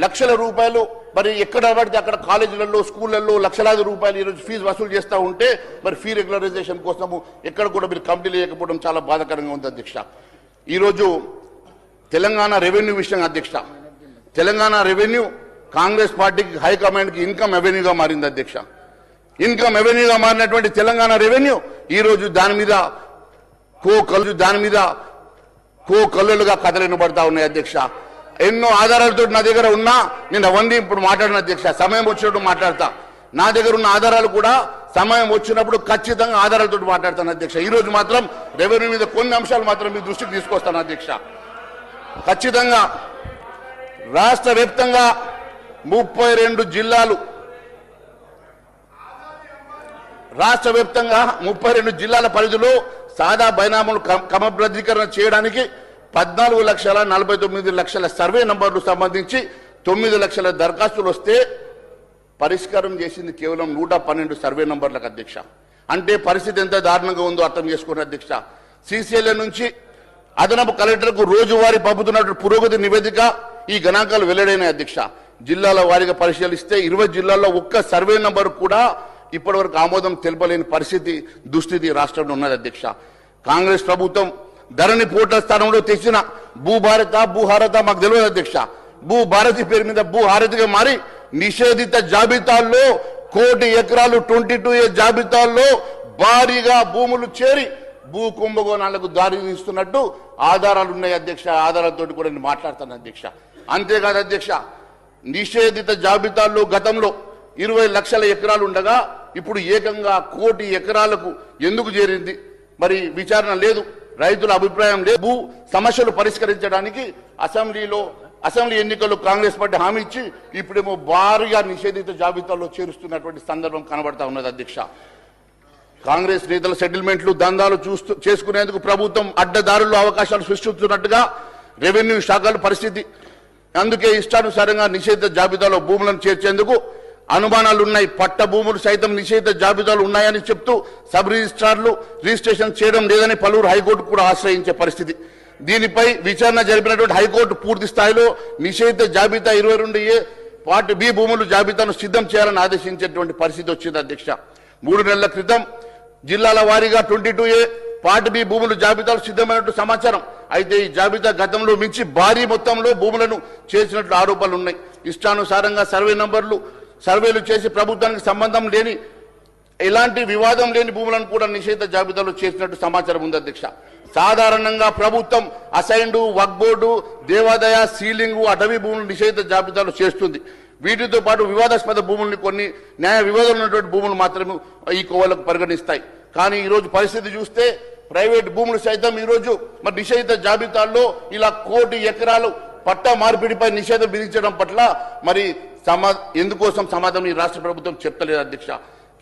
Speaker 1: లక్షల రూపాయలు మరి ఎక్కడ పడితే అక్కడ కాలేజీలలో స్కూళ్లలో లక్షలాది రూపాయలు ఈరోజు ఫీజు వసూలు చేస్తూ ఉంటే మరి ఫీ రెగ్యులరైజేషన్ కోసము ఎక్కడ కూడా మీరు కమిటీ లేకపోవడం చాలా బాధాకరంగా ఉంది అధ్యక్ష. ఈరోజు తెలంగాణ రెవెన్యూ విషయం అధ్యక్ష, తెలంగాణ రెవెన్యూ కాంగ్రెస్ పార్టీకి హైకమాండ్కి ఇన్కమ్ రెవెన్యూగా మారింది అధ్యక్ష. ఇన్కమ్ రెవెన్యూగా మారినటువంటి తెలంగాణ రెవెన్యూ ఈ రోజు దాని మీద కల్లులుగా కథలు వినబడతా ఉన్నాయి అధ్యక్ష. ఎన్నో ఆధారాలతో నా దగ్గర ఉన్నా నేను అవన్నీ ఇప్పుడు మాట్లాడిన అధ్యక్ష. సమయం వచ్చినప్పుడు మాట్లాడతా. నా దగ్గర ఉన్న ఆధారాలు కూడా సమయం వచ్చినప్పుడు ఖచ్చితంగా ఆధారాలతో మాట్లాడతాను అధ్యక్ష. ఈ రోజు మాత్రం రెవెన్యూ మీద కొన్ని అంశాలు మాత్రం మీ దృష్టికి తీసుకొస్తాను అధ్యక్ష. ఖచ్చితంగా రాష్ట్ర వ్యాప్తంగా 32 జిల్లాలు రాష్ట్ర వ్యాప్తంగా 32 జిల్లాల పరిధిలో సాదా బైనాములు క్రమబద్ధీకరణ చేయడానికి 14,49,00,000 సర్వే నంబర్లు సంబంధించి 9 లక్షల దరఖాస్తులు వస్తే పరిష్కారం చేసింది కేవలం 112 సర్వే నంబర్లకు అధ్యక్ష. అంటే పరిస్థితి ఎంత దారుణంగా ఉందో అర్థం చేసుకున్న అధ్యక్ష. సిసిఎల్ఏ నుంచి అదనపు కలెక్టర్కు రోజువారీ పంపుతున్నట్టు పురోగతి నివేదిక ఈ గణాంకాలు వెల్లడైన అధ్యక్ష. జిల్లాల వారీగా పరిశీలిస్తే 20 జిల్లాల్లో ఒక్క సర్వే నంబర్ కూడా ఇప్పటివరకు ఆమోదం తెలపలేని పరిస్థితి దుస్థితి రాష్ట్రంలో ఉన్నది అధ్యక్ష. కాంగ్రెస్ ప్రభుత్వం ధరణి పోర్టల్ స్థానంలో తెచ్చిన భూహారత మాకు తెలియదు అధ్యక్ష. భూభారతి పేరు మీద భూహారతిగా మారి నిషేధిత జాబితాల్లో 1 కోటి ఎకరాలు 22A జాబితాల్లో భారీగా భూములు చేరి భూ కుంభకోణాలకు దారి తీస్తున్నట్టు ఆధారాలు ఉన్నాయి అధ్యక్ష. ఆధారాలతో కూడా నేను మాట్లాడతాను అధ్యక్ష. అంతేకాదు అధ్యక్ష, నిషేధిత జాబితాల్లో గతంలో 20 లక్షల ఎకరాలు ఉండగా ఇప్పుడు ఏకంగా 1 కోటి ఎకరాలకు ఎందుకు చేరింది? మరి విచారణ లేదు, రైతుల అభిప్రాయం లేదు. భూ సమస్యలు పరిష్కరించడానికి అసెంబ్లీ ఎన్నికల్లో కాంగ్రెస్ పార్టీ హామీ ఇచ్చి ఇప్పుడేమో భారీగా నిషేధిత జాబితాలో చేరుస్తున్నటువంటి సందర్భం కనబడతా ఉన్నది అధ్యక్ష. కాంగ్రెస్ నేతల సెటిల్మెంట్లు దందాలు చేసుకునేందుకు ప్రభుత్వం అడ్డదారుల్లో అవకాశాలు సృష్టిస్తున్నట్టుగా రెవెన్యూ శాఖల పరిస్థితి. అందుకే ఇష్టానుసారంగా నిషేధిత జాబితాలో భూములను చేర్చేందుకు అనుమానాలు ఉన్నాయి. పట్ట భూములు సైతం నిషేధిత జాబితాలు ఉన్నాయని చెప్తూ సబ్ రిజిస్ట్రార్లు రిజిస్ట్రేషన్ చేయడం లేదని పలువురు హైకోర్టు కూడా ఆశ్రయించే పరిస్థితి. దీనిపై విచారణ జరిపినటువంటి హైకోర్టు పూర్తి స్థాయిలో నిషేధిత జాబితా 22A పార్ట్ బి భూములు జాబితాను సిద్ధం చేయాలని ఆదేశించేటువంటి పరిస్థితి వచ్చింది అధ్యక్ష. 3 నెలల క్రితం జిల్లాల వారీగా 22A పార్ట్ బి భూములు జాబితాలు సిద్ధమైనట్టు సమాచారం. అయితే ఈ జాబితా గతంలో మించి భారీ మొత్తంలో భూములను చేసినట్లు ఆరోపణలు ఉన్నాయి. ఇష్టానుసారంగా సర్వేలు చేసి ప్రభుత్వానికి సంబంధం లేని ఎలాంటి వివాదం లేని భూములను కూడా నిషేధిత జాబితాలో చేసినట్టు సమాచారం ఉంది అధ్యక్ష. సాధారణంగా ప్రభుత్వం అసైన్డ్, వక్ఫ్ బోర్డు, దేవాదాయ, సీలింగు, అటవీ భూములు నిషేధిత జాబితాలో చేస్తుంది. వీటితో పాటు వివాదాస్పద భూముల్ని, కొన్ని న్యాయ వివాదాలు ఉన్నటువంటి భూములు మాత్రమే ఈ కోవలకు పరిగణిస్తాయి. కానీ ఈరోజు పరిస్థితి చూస్తే ప్రైవేట్ భూములు సైతం ఈరోజు మరి నిషేధిత జాబితాల్లో ఇలా 1 కోటి ఎకరాలు పట్టా మార్పిడిపై నిషేధం విధించడం పట్ల మరి ఎందుకోసం సమాధానం ఈ రాష్ట్ర ప్రభుత్వం చెప్తలేదు అధ్యక్ష.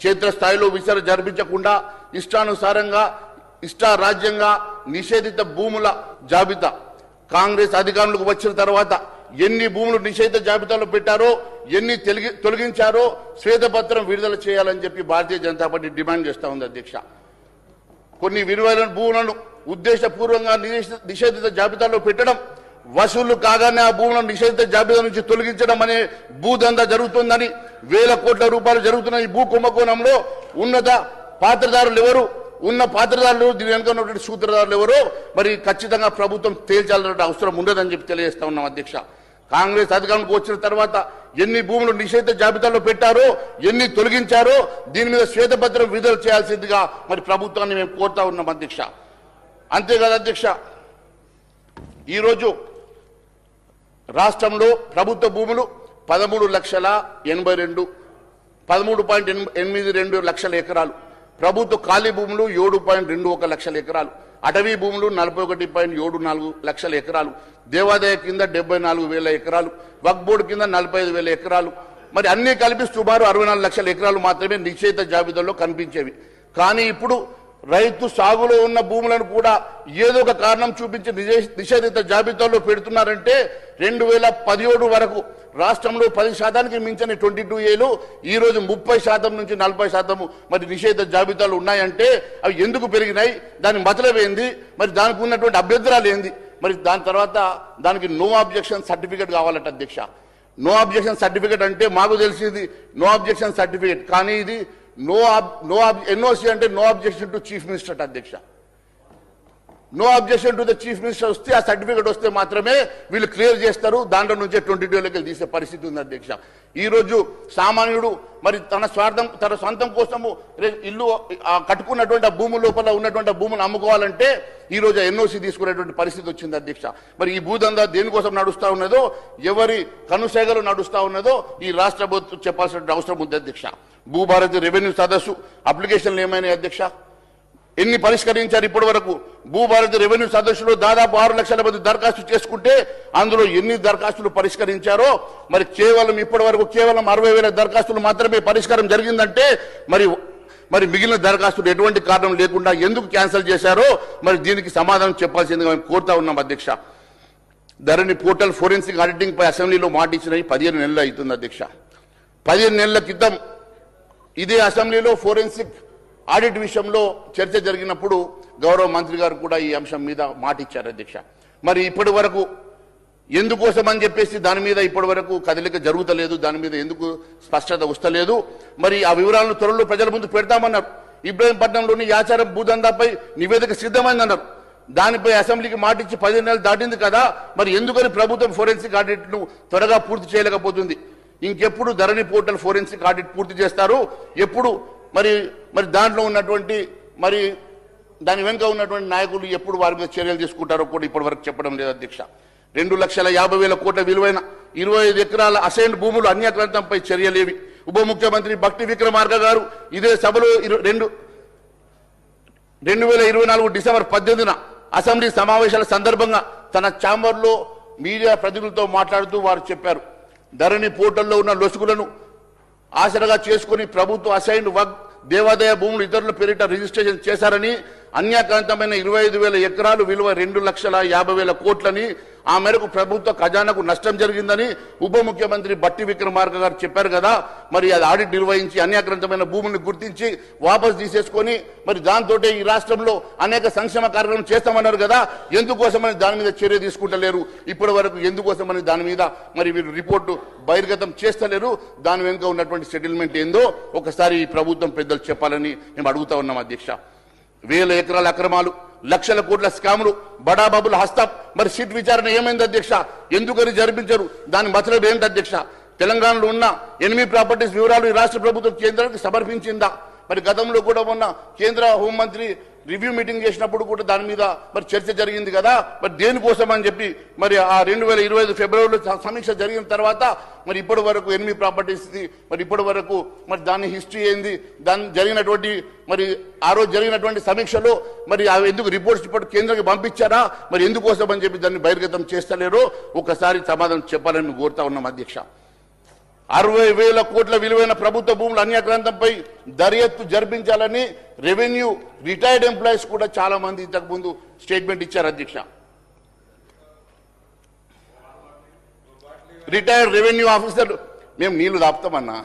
Speaker 1: క్షేత్రస్థాయిలో విచారణ జరిపించకుండా ఇష్టానుసారంగా ఇష్టారాజ్యంగా నిషేధిత భూముల జాబితా కాంగ్రెస్ అధికారులకు వచ్చిన తర్వాత ఎన్ని భూములు నిషేధిత జాబితాలో పెట్టారో, ఎన్ని తొలగించారో శ్వేతపత్రం విడుదల చేయాలని చెప్పి భారతీయ జనతా పార్టీ డిమాండ్ చేస్తా ఉంది అధ్యక్ష. కొన్ని విలువైన భూములను ఉద్దేశపూర్వకంగా నిషేధిత జాబితాలో పెట్టడం, వసూళ్లు కాగానే ఆ భూములను నిషేధిత జాబితా నుంచి తొలగించడం అనే భూదందా జరుగుతుందని, వేల కోట్ల రూపాయలు జరుగుతున్న ఈ భూ కుంభకోణంలో ఉన్న పాత్రదారులు దీని వెనుక ఉన్నటువంటి సూత్రధారులు ఎవరో మరి ఖచ్చితంగా ప్రభుత్వం తేల్చాలన్న అవసరం ఉండదని చెప్పి తెలియజేస్తా ఉన్నాం అధ్యక్ష. కాంగ్రెస్ అధికారంలోకి వచ్చిన తర్వాత ఎన్ని భూములు నిషేధిత జాబితాలో పెట్టారో, ఎన్ని తొలగించారో దీని మీద శ్వేతపత్రం విడుదల చేయాల్సిందిగా మరి ప్రభుత్వాన్ని మేము కోరుతా ఉన్నాం అధ్యక్ష. అంతేకాదు అధ్యక్ష, ఈరోజు రాష్ట్రంలో ప్రభుత్వ భూములు 13,82 లక్షల ఎకరాలు, ప్రభుత్వ ఖాళీ భూములు 7.21 లక్షల ఎకరాలు, అటవీ భూములు 41.74 లక్షల ఎకరాలు, దేవాదాయ కింద 74,000 ఎకరాలు, వక్ఫ్ బోర్డు కింద 45,000 ఎకరాలు, మరి అన్ని కలిపి సుమారు 64 లక్షల ఎకరాలు మాత్రమే నిషేధిత జాబితాలో కనిపించేవి. కానీ ఇప్పుడు రైతు సాగులో ఉన్న భూములను కూడా ఏదో ఒక కారణం చూపించి నిషేధిత జాబితాలో పెడుతున్నారంటే 2017 వరకు రాష్ట్రంలో 10% మించిన 22Aలు ఈ రోజు 30% నుంచి 40% మరి నిషేధిత జాబితాలు ఉన్నాయంటే అవి ఎందుకు పెరిగినాయి, దాని మతలబ్ ఏంది, మరి దానికి ఉన్నటువంటి అభ్యంతరాలు ఏంది? మరి దాని తర్వాత దానికి నో అబ్జెక్షన్ సర్టిఫికేట్ కావాలట అధ్యక్ష. నో అబ్జెక్షన్ సర్టిఫికేట్ అంటే మాకు తెలిసింది నో అబ్జెక్షన్ సర్టిఫికేట్, కానీ ఇది NOC అంటే no objection to chief minister అధ్యక్ష. No objection to the chief minister వస్తే ఆ సర్టిఫికేట్ వస్తే మాత్రమే వీళ్ళు క్లియర్ చేస్తారు, దాంట్లో నుంచే 22 తీసే పరిస్థితి ఉంది అధ్యక్ష. ఈ రోజు సామాన్యుడు మరి తన సొంతం కోసము ఇల్లు కట్టుకున్నటువంటి ఆ భూముల లోపల ఉన్నటువంటి భూములు అమ్ముకోవాలంటే ఈ రోజు NOC తీసుకునేటువంటి పరిస్థితి వచ్చింది అధ్యక్ష. మరి ఈ భూదందా దేనికోసం నడుస్తా ఉన్నదో, ఎవరి కనుసేగలు నడుస్తా ఉన్నదో ఈ రాష్ట్ర ప్రభుత్వం చెప్పాల్సిన అవసరం ఉంది అధ్యక్ష. భూభారతి రెవెన్యూ సదస్సు అప్లికేషన్లు ఏమైనాయి అధ్యక్ష? ఎన్ని పరిష్కరించారు ఇప్పటి వరకు? భూభారతి రెవెన్యూ సదస్సులో దాదాపు 6 లక్షల మంది దరఖాస్తు చేసుకుంటే అందులో ఎన్ని దరఖాస్తులు పరిష్కరించారో మరి కేవలం ఇప్పటి వరకు కేవలం 60,000 దరఖాస్తులు మాత్రమే పరిష్కారం జరిగిందంటే మరి మరి మిగిలిన దరఖాస్తులు ఎటువంటి కారణం లేకుండా ఎందుకు క్యాన్సిల్ చేశారో మరి దీనికి సమాధానం చెప్పాల్సిందిగా మేము కోరుతా ఉన్నాం అధ్యక్ష. ధరణి పోర్టల్ ఫోరెన్సిక్ ఆడిటింగ్ పై అసెంబ్లీలో మాట ఇచ్చినవి 15 నెలలు అవుతుంది అధ్యక్ష. 15 నెలల క్రితం ఇదే అసెంబ్లీలో ఫోరెన్సిక్ ఆడిట్ విషయంలో చర్చ జరిగినప్పుడు గౌరవ మంత్రి గారు కూడా ఈ అంశం మీద మాట ఇచ్చారు అధ్యక్ష. మరి ఇప్పటి వరకు ఎందుకోసం అని చెప్పేసి దాని మీద ఇప్పటి వరకు కదలిక జరుగుతలేదు, దాని మీద ఎందుకు స్పష్టత వస్తలేదు. మరి ఆ వివరాలను త్వరలో ప్రజల ముందు పెడతామన్నారు. ఇబ్రాహీంపట్నంలోని యాచారం భూదందాపై నివేదిక సిద్ధమైందన్నారు. దానిపై అసెంబ్లీకి మాటిచ్చి 15 నెలలు దాటింది కదా, మరి ఎందుకని ప్రభుత్వం ఫోరెన్సిక్ ఆడిట్ ను త్వరగా పూర్తి చేయలేకపోతుంది? ఇంకెప్పుడు ధరణి పోర్టల్ ఫోరెన్సిక్ ఆడిట్ పూర్తి చేస్తారు? ఎప్పుడు మరి దాంట్లో ఉన్నటువంటి మరి దాని వెనుక ఉన్నటువంటి నాయకులు ఎప్పుడు వారి మీద చర్యలు తీసుకుంటారో కూడా ఇప్పటి వరకు చెప్పడం లేదు అధ్యక్ష. 2,50,000 కోట్ల విలువైన 25 ఎకరాల అసైన్డ్ భూములు అన్యాక్రాంతంపై చర్యలేవి? ఉప ముఖ్యమంత్రి భట్టి విక్రమార్క గారు ఇదే సభలో 2024 డిసెంబర్ 18న అసెంబ్లీ సమావేశాల సందర్భంగా తన ఛాంబర్లో మీడియా ప్రతినిధులతో మాట్లాడుతూ వారు చెప్పారు, ధరణి పోర్టల్లో ఉన్న లొసుగులను ఆసరగా చేసుకుని ప్రభుత్వ అసైన్డ్ వక్ దేవాదాయ భూములు ఇతరుల పేరిట రిజిస్ట్రేషన్ చేశారని, అన్యాక్రాంతమైన 25,000 ఎకరాలు విలువ 2,50,000 కోట్లని, ఆ మేరకు ప్రభుత్వ ఖజానాకు నష్టం జరిగిందని ఉప ముఖ్యమంత్రి భట్టి విక్రమార్క గారు చెప్పారు కదా. మరి అది ఆడిట్ నిర్వహించి అన్యాక్రాంతమైన భూములను గుర్తించి వాపసు తీసేసుకొని మరి దాంతో ఈ రాష్ట్రంలో అనేక సంక్షేమ కార్యక్రమం చేస్తామన్నారు కదా, ఎందుకోసమని దాని మీద చర్య తీసుకుంటలేరు? ఇప్పటి వరకు ఎందుకోసమని దాని మీద మరి వీరు రిపోర్టు బహిర్గతం చేస్తలేరు? దాని వెనుక ఉన్నటువంటి సెటిల్మెంట్ ఏందో ఒకసారి ఈ ప్రభుత్వం పెద్దలు చెప్పాలని మేము అడుగుతా ఉన్నాం అధ్యక్ష. 1,000 ఎకరాల అక్రమాలు, లక్షల కోట్ల స్కాములు, బడాబాబుల హస్తం, మరి సిట్ విచారణ ఏమైంది అధ్యక్ష? ఎందుకని జరిపించరు? దాని మతలబ్ ఏంటి అధ్యక్ష? తెలంగాణలో ఉన్న 8 ప్రాపర్టీస్ వివరాలు ఈ రాష్ట్ర ప్రభుత్వం కేంద్రానికి సమర్పించిందా? మరి గతంలో కూడా మొన్న కేంద్ర హోంమంత్రి రివ్యూ మీటింగ్ చేసినప్పుడు కూడా దాని మీద మరి చర్చ జరిగింది కదా. మరి దేనికోసం అని చెప్పి మరి ఆ 2025 ఫిబ్రవరిలో సమీక్ష జరిగిన తర్వాత మరి ఇప్పటి వరకు 8 ప్రాపర్టీస్ మరి ఇప్పటి వరకు మరి దాని హిస్టరీ ఏంది, దాని జరిగినటువంటి మరి ఆ రోజు జరిగినటువంటి సమీక్షలో మరి ఎందుకు రిపోర్ట్స్ ఇప్పుడు కేంద్రానికి పంపించారా? మరి ఎందుకోసం అని చెప్పి దాన్ని బహిర్గతం చేస్తలేరో ఒకసారి సమాధానం చెప్పాలని మేము కోరుతా ఉన్నాం అధ్యక్ష. 60,000 కోట్ల విలువైన ప్రభుత్వ భూముల అన్యాక్రాంతంపై దర్యాప్తు జరిపించాలని రెవెన్యూ రిటైర్డ్ ఎంప్లాయీస్ కూడా చాలా మంది ఇంతకుముందు స్టేట్మెంట్ ఇచ్చారు అధ్యక్ష. రిటైర్డ్ రెవెన్యూ ఆఫీసర్ మేము నీళ్లు దాపుతామన్నా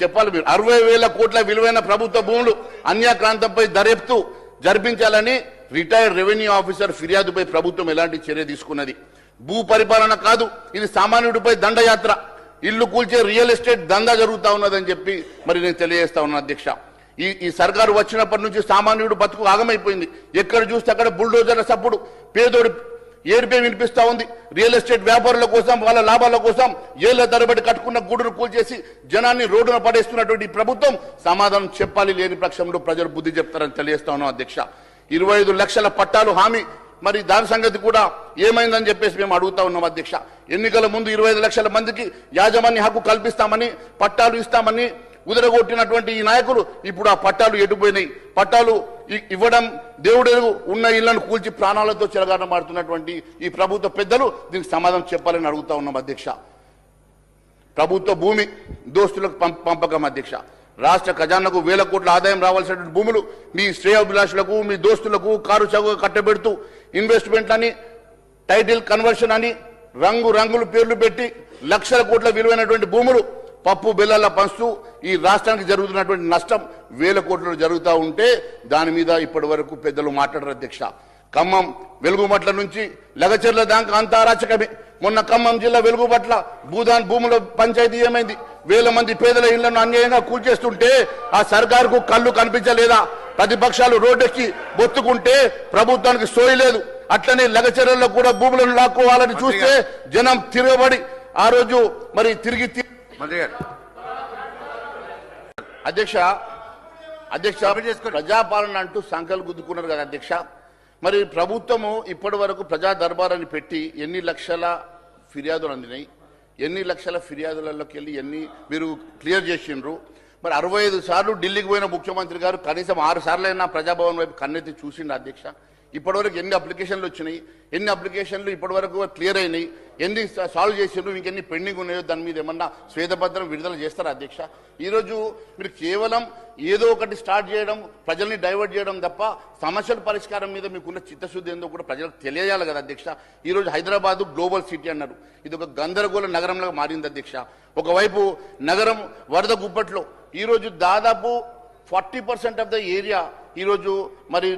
Speaker 1: చెప్పాలి మీరు. 60,000 కోట్ల విలువైన ప్రభుత్వ భూములు అన్యాక్రాంతంపై దర్యాప్తు జరిపించాలని రిటైర్డ్ రెవెన్యూ ఆఫీసర్ ఫిర్యాదుపై ప్రభుత్వం ఎలాంటి చర్య తీసుకున్నది? భూ పరిపాలన కాదు, ఇది సామాన్యుడిపై దండయాత్ర, ఇల్లు కూల్చే రియల్ ఎస్టేట్ దందా జరుగుతా ఉన్నదని చెప్పి మరి నేను తెలియజేస్తా ఉన్నాను అధ్యక్ష. ఈ సర్కారు వచ్చినప్పటి నుంచి సామాన్యుడు బతుకు ఆగమైపోయింది. ఎక్కడ చూస్తే అక్కడ బుల్డోజర్ల సప్పుడు, పేదోడు ఏడుపే వినిపిస్తా ఉంది. రియల్ ఎస్టేట్ వ్యాపారుల కోసం, వాళ్ళ లాభాల కోసం ఏళ్ల తరబడి కట్టుకున్న గూడును కూల్చేసి జనాన్ని రోడ్డున పడేస్తున్నటువంటి ప్రభుత్వం సమాధానం చెప్పాలి. లేని పక్షంలో ప్రజలు బుద్ధి చెప్తారని తెలియజేస్తా ఉన్నాం అధ్యక్ష. 25 లక్షల పట్టాలు హామీ, మరి దాని సంగతి కూడా ఏమైందని చెప్పేసి మేము అడుగుతా ఉన్నాం అధ్యక్ష. ఎన్నికల ముందు 25 లక్షల మందికి యాజమాన్య హక్కు కల్పిస్తామని, పట్టాలు ఇస్తామని ఉదరగొట్టినటువంటి ఈ నాయకులు ఇప్పుడు ఆ పట్టాలు ఎటుపోయినాయి? పట్టాలు ఇవ్వడం దేవుడు ఉన్న ఇళ్లను కూల్చి ప్రాణాలతో చెలగాటమాడుతున్నటువంటి ఈ ప్రభుత్వ పెద్దలు దీనికి సమాధానం చెప్పాలని అడుగుతా ఉన్నాం అధ్యక్ష. ప్రభుత్వ భూమి దోస్తులకు పంపకం అధ్యక్ష. రాష్ట్ర ఖజానాకు 1,000 కోట్ల ఆదాయం రావాల్సినటువంటి భూములు మీ శ్రేయోభిలాషులకు, మీ దోస్తులకు కారు చౌకగా కట్టబెడుతూ ఇన్వెస్ట్మెంట్లని, టైటిల్ కన్వర్షన్ అని రంగులు పేర్లు పెట్టి లక్షల కోట్ల విలువైనటువంటి భూములు పప్పు బెల్లాల పంచుతూ ఈ రాష్ట్రానికి జరుగుతున్నటువంటి నష్టం 1,000 కోట్లు జరుగుతూ ఉంటే దాని మీద ఇప్పటి వరకు పెద్దలు మాట్లాడరు అధ్యక్ష. ఖమ్మం వెలుగుమట్ల నుంచి లగచెర్ల దాకా అంతా అరాచకమే. మొన్న ఖమ్మం జిల్లా వెలుగుమట్ల భూదాన్ భూముల పంచాయతీ ఏమైంది? 1,000 మంది పేదల ఇళ్లను అన్యాయంగా కూల్చేస్తుంటే ఆ సర్కారుకు కళ్ళు కనిపించలేదా? ప్రతిపక్షాలు రోడ్డెక్కి బొత్తుకుంటే ప్రభుత్వానికి సోయి లేదు. అట్లనే లగచెర్లలో కూడా భూములను లాక్కోవాలని చూస్తే జనం తిరగబడి ఆ రోజు మరి తిరిగి అధ్యక్ష ప్రజాపాలన అంటూ సంకలు గుద్దుకున్నారు కదా అధ్యక్ష. మరి ప్రభుత్వము ఇప్పటి వరకు ప్రజా దర్బారాన్ని పెట్టి ఎన్ని లక్షల ఫిర్యాదులు అందినాయి? ఎన్ని లక్షల ఫిర్యాదులలోకి వెళ్ళి ఎన్ని మీరు క్లియర్ చేసిండ్రు? మరి 65 సార్లు ఢిల్లీకి పోయిన ముఖ్యమంత్రి గారు కనీసం 6 సార్లైనా ప్రజాభవన్ వైపు కన్నెత్తి చూసిండు అధ్యక్ష. ఇప్పటివరకు ఎన్ని అప్లికేషన్లు వచ్చినాయి? ఎన్ని అప్లికేషన్లు ఇప్పటివరకు క్లియర్ అయినాయి? ఎన్ని సాల్వ్ చేసిండ్రు, ఇంకెన్ని పెండింగ్ ఉన్నాయో దాని మీద ఏమన్నా శ్వేతపత్రం విడుదల చేస్తారా అధ్యక్ష? ఈరోజు మీరు కేవలం ఏదో ఒకటి స్టార్ట్ చేయడం, ప్రజల్ని డైవర్ట్ చేయడం తప్ప సమస్యల పరిష్కారం మీద మీకున్న చిత్తశుద్ధి ఏందో కూడా ప్రజలకు తెలియాలి కదా అధ్యక్ష. ఈరోజు హైదరాబాద్ గ్లోబల్ సిటీ అన్నారు, ఇది ఒక గందరగోళ నగరంలో మారింది అధ్యక్ష. ఒకవైపు నగరం వరద గుప్పట్లో ఈరోజు దాదాపు 40% ఆఫ్ ద ఏరియా ఈరోజు మరి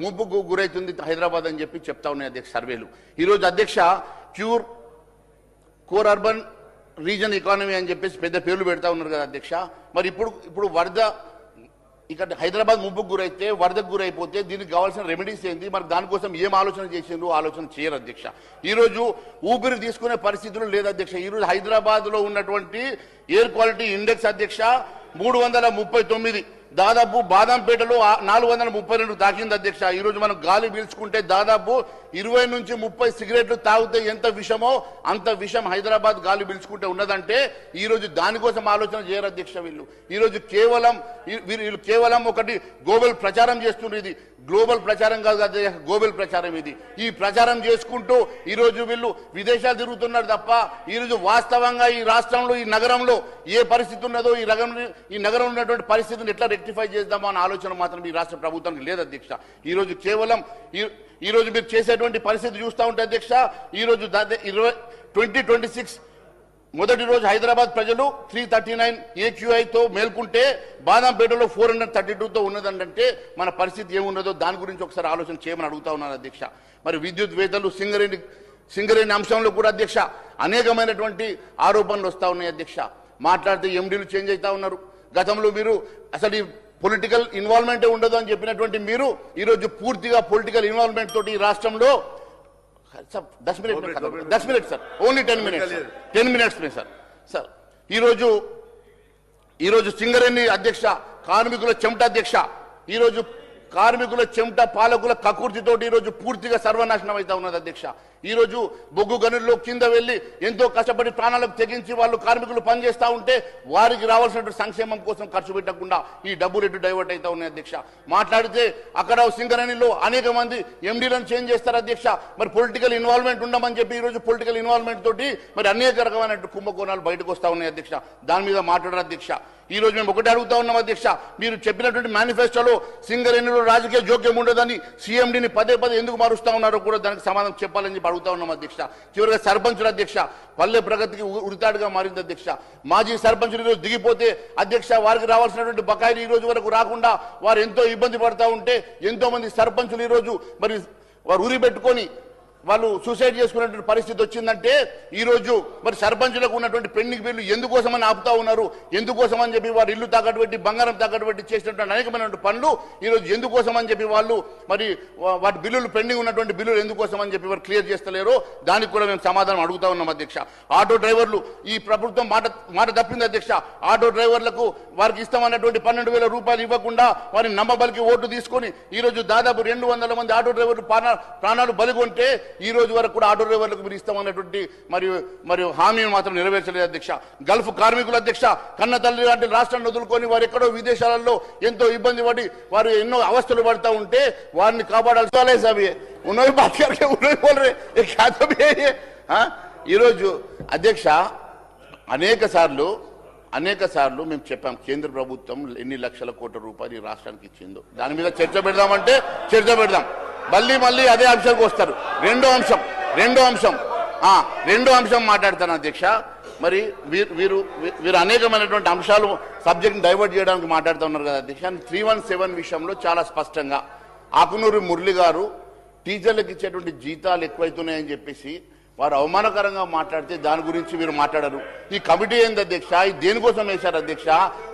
Speaker 1: ముంపుకు గురవుతుంది హైదరాబాద్ అని చెప్పి చెప్తా ఉన్నాయి అధ్యక్ష సర్వేలు. ఈరోజు అధ్యక్ష కోర్ అర్బన్ రీజన్ ఎకానమీ అని చెప్పేసి పెద్ద పేర్లు పెడతా ఉన్నారు కదా అధ్యక్ష. మరి ఇప్పుడు వరద ఇక్కడ హైదరాబాద్ ముంపుకు గురైతే, వరదకు గురైపోతే దీనికి కావాల్సిన రెమెడీస్ ఏంది, మరి దానికోసం ఏం ఆలోచన చేసిండ్రు? ఆలోచన చేయరు అధ్యక్ష. ఈరోజు ఊపిరి తీసుకునే పరిస్థితులు లేదు అధ్యక్ష. ఈరోజు హైదరాబాద్ లో ఉన్నటువంటి ఎయిర్ క్వాలిటీ ఇండెక్స్ అధ్యక్ష 339, దాదాపు బాదంపేటలో 432 తాకింది అధ్యక్ష. ఈరోజు మనం గాలి పీల్చుకుంటే దాదాపు 20 నుంచి 30 సిగరెట్లు తాగితే ఎంత విషమో అంత విషం హైదరాబాద్ గాలి పీల్చుకుంటే ఉన్నదంటే ఈరోజు దానికోసం ఆలోచన చేయరు అధ్యక్ష. ఈరోజు వీళ్ళు కేవలం ఒకటి గ్లోబల్ ప్రచారం చేస్తున్నారు. ఇది గ్లోబల్ ప్రచారం కాదు అధ్యక్ష, గ్లోబల్ ప్రచారం ఇది. ఈ ప్రచారం చేసుకుంటూ ఈరోజు వీళ్ళు విదేశాలు తిరుగుతున్నారు తప్ప ఈరోజు వాస్తవంగా ఈ రాష్ట్రంలో, ఈ నగరంలో ఏ పరిస్థితి ఉన్నదో, ఈ నగరంలో ఉన్నటువంటి పరిస్థితిని ఎట్లా రెక్టిఫై చేద్దామో అన్న ఆలోచన మాత్రం ఈ రాష్ట్ర ప్రభుత్వానికి లేదు అధ్యక్ష. ఈరోజు కేవలం ఈరోజు మీరు చేసేటువంటి పరిస్థితి చూస్తూ ఉంటే అధ్యక్ష, ఈరోజు 2026 మొదటి రోజు హైదరాబాద్ ప్రజలు 339 AQIతో మేల్కుంటే బాదంపేటలో 432తో ఉన్నదంటే మన పరిస్థితి ఏమున్నదో దాని గురించి ఒకసారి ఆలోచన చేయమని అడుగుతా ఉన్నాను అధ్యక్ష. మరి విద్యుత్ వేతలు సింగరేణి అంశంలో కూడా అధ్యక్ష అనేకమైనటువంటి ఆరోపణలు వస్తూ ఉన్నాయి అధ్యక్ష. మాట్లాడితే ఎండీలు చేంజ్ అవుతా ఉన్నారు. గతంలో మీరు అసలు ఈ పొలిటికల్ ఇన్వాల్వ్మెంటే ఉండదు అని చెప్పినటువంటి మీరు ఈరోజు పూర్తిగా పొలిటికల్ ఇన్వాల్వ్మెంట్ తోటి ఈ రాష్ట్రంలో 10 minutes sir, only 10 minutes sir. ఈరోజు సింగరేణి అధ్యక్ష కార్మికుల చెమట అధ్యక్ష, ఈరోజు కార్మికుల చెమట పాలకుల కకుర్తితోటి ఈరోజు పూర్తిగా సర్వనాశనం అవుతా ఉన్నది అధ్యక్ష. ఈరోజు బొగ్గు గనుల్లో కింద వెళ్లి ఎంతో కష్టపడి ప్రాణాలకు తెగించి వాళ్ళు కార్మికులు పనిచేస్తూ ఉంటే వారికి రావాల్సినటువంటి సంక్షేమం కోసం ఖర్చు పెట్టకుండా ఈ డబ్బులు ఎటు డైవర్ట్ అవుతా ఉన్నాయి అధ్యక్ష. మాట్లాడితే అక్కడ సింగరేణిలో అనేక మంది ఎండీలను చేంజ్ చేస్తారు అధ్యక్ష. మరి పొలిటికల్ ఇన్వాల్వ్మెంట్ ఉండమని చెప్పి ఈరోజు పొలిటికల్ ఇన్వాల్వ్మెంట్ తోటి మరి అనేక రకమైన కుంభకోణాలు బయటకు వస్తా ఉన్నాయి అధ్యక్ష. దాని మీద మాట్లాడారు అధ్యక్ష. ఈ రోజు మేము ఒకటి అడుగుతా ఉన్నాం అధ్యక్ష, మీరు చెప్పినటువంటి మేనిఫెస్టోలో సింగరేణిలో రాజకీయ జోక్యం ఉండదని CMDని పదే ఎందుకు మారుస్తా ఉన్నారో కూడా దానికి సమాధానం చెప్పాలని చెప్పి అడుగుతా ఉన్నాం అధ్యక్ష. చివరిగా సర్పంచుల అధ్యక్ష పల్లె ప్రగతికి ఉరితాడుగా మారింది అధ్యక్ష. మాజీ సర్పంచులు ఈరోజు దిగిపోతే అధ్యక్ష వారికి రావాల్సినటువంటి బకాయిలు ఈ రోజు వరకు రాకుండా వారు ఎంతో ఇబ్బంది పడతా ఉంటే ఎంతో మంది సర్పంచులు ఈరోజు మరి వారు ఉరి పెట్టుకొని వాళ్ళు సూసైడ్ చేసుకున్నటువంటి పరిస్థితి వచ్చిందంటే ఈరోజు మరి సర్పంచులకు ఉన్నటువంటి పెండింగ్ బిల్లు ఎందుకోసమని ఆపుతా ఉన్నారు, ఎందుకోసం అని చెప్పి వారు ఇల్లు తాకట్టు పెట్టి బంగారం తాకట్టు పెట్టి చేసినటువంటి అనేకమైనటువంటి పనులు ఈరోజు ఎందుకోసం అని చెప్పి వాళ్ళు మరి వాటి బిల్లులు పెండింగ్ ఉన్నటువంటి బిల్లులు ఎందుకోసం అని చెప్పి వారు క్లియర్ చేస్తలేరో దానికి కూడా మేము సమాధానం అడుగుతా ఉన్నాం అధ్యక్ష. ఆటో డ్రైవర్లు ఈ ప్రభుత్వం మాట తప్పింది అధ్యక్ష. ఆటో డ్రైవర్లకు వారికి ఇస్తామన్నటువంటి 12,000 రూపాయలు ఇవ్వకుండా వారిని నమ్మబలికి ఓటు తీసుకొని ఈరోజు దాదాపు 200 మంది ఆటో డ్రైవర్లు ప్రాణాలు బలిగొంటే ఈ రోజు వరకు కూడా ఆటో డ్రైవర్లకు మీరు ఇస్తామన్నటువంటి మరియు హామీని మాత్రం నెరవేర్చలేదు అధ్యక్ష. గల్ఫ్ కార్మికుల అధ్యక్ష కన్న తల్లి లాంటి రాష్ట్రాన్ని వదులుకొని వారు ఎక్కడో విదేశాలలో ఎంతో ఇబ్బంది పడి వారు ఎన్నో అవస్థలు పడతా ఉంటే వారిని కాపాడాల్సి ఈరోజు అధ్యక్ష అనేక సార్లు మేము చెప్పాం కేంద్ర ప్రభుత్వం ఎన్ని లక్షల కోట్ల రూపాయలు ఈ రాష్ట్రానికి ఇచ్చిందో దాని మీద చర్చ పెడదామంటే చర్చ పెడదాం, మళ్ళీ అదే అంశానికి వస్తారు. రెండో అంశం మాట్లాడతాను అధ్యక్ష. మరి వీరు అనేకమైనటువంటి అంశాలు సబ్జెక్ట్ డైవర్ట్ చేయడానికి మాట్లాడుతూ ఉన్నారు కదా అధ్యక్ష. 317 విషయంలో చాలా స్పష్టంగా ఆకునూరి మురళి గారు టీచర్లకు ఇచ్చేటువంటి జీతాలు ఎక్కువైతున్నాయని చెప్పేసి వారు అవమానకరంగా మాట్లాడితే దాని గురించి మీరు మాట్లాడరు. ఈ కమిటీ ఏంది అధ్యక్ష, ఇది దేనికోసం వేశారు అధ్యక్ష?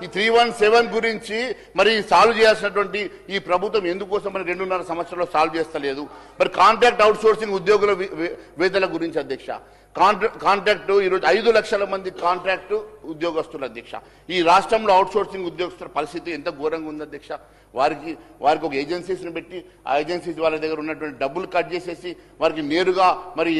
Speaker 1: ఈ 317 గురించి మరి సాల్వ్ చేయాల్సినటువంటి ఈ ప్రభుత్వం ఎందుకోసం మరి 2.5 సంవత్సరాల్లో సాల్వ్ చేస్తలేదు? మరి కాంట్రాక్ట్ అవుట్ సోర్సింగ్ ఉద్యోగుల వేతల గురించి అధ్యక్ష. కాంట్రాక్టు ఈరోజు 5 లక్షల మంది కాంట్రాక్టు ఉద్యోగస్తులు అధ్యక్ష. ఈ రాష్ట్రంలో అవుట్ సోర్సింగ్ ఉద్యోగస్తుల పరిస్థితి ఎంత ఘోరంగా ఉంది అధ్యక్ష. వారికి ఒక ఏజెన్సీస్ని పెట్టి ఆ ఏజెన్సీస్ వాళ్ళ దగ్గర ఉన్నటువంటి డబ్బులు కట్ చేసేసి వారికి నేరుగా మరి